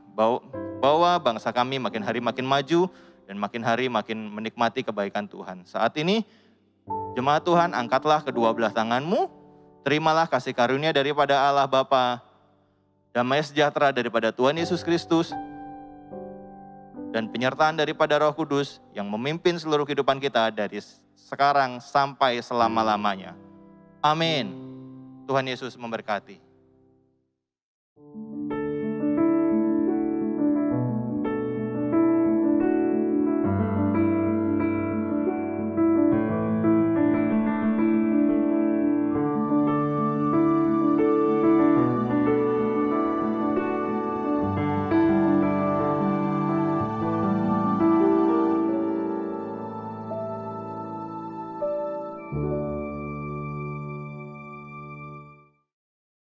Bawa bangsa kami makin hari makin maju dan makin hari makin menikmati kebaikan Tuhan. Saat ini, jemaat Tuhan, angkatlah kedua belah tanganmu, terimalah kasih karunia daripada Allah Bapa, damai sejahtera daripada Tuhan Yesus Kristus, dan penyertaan daripada Roh Kudus yang memimpin seluruh kehidupan kita dari sekarang sampai selama-lamanya. Amin. Tuhan Yesus memberkati.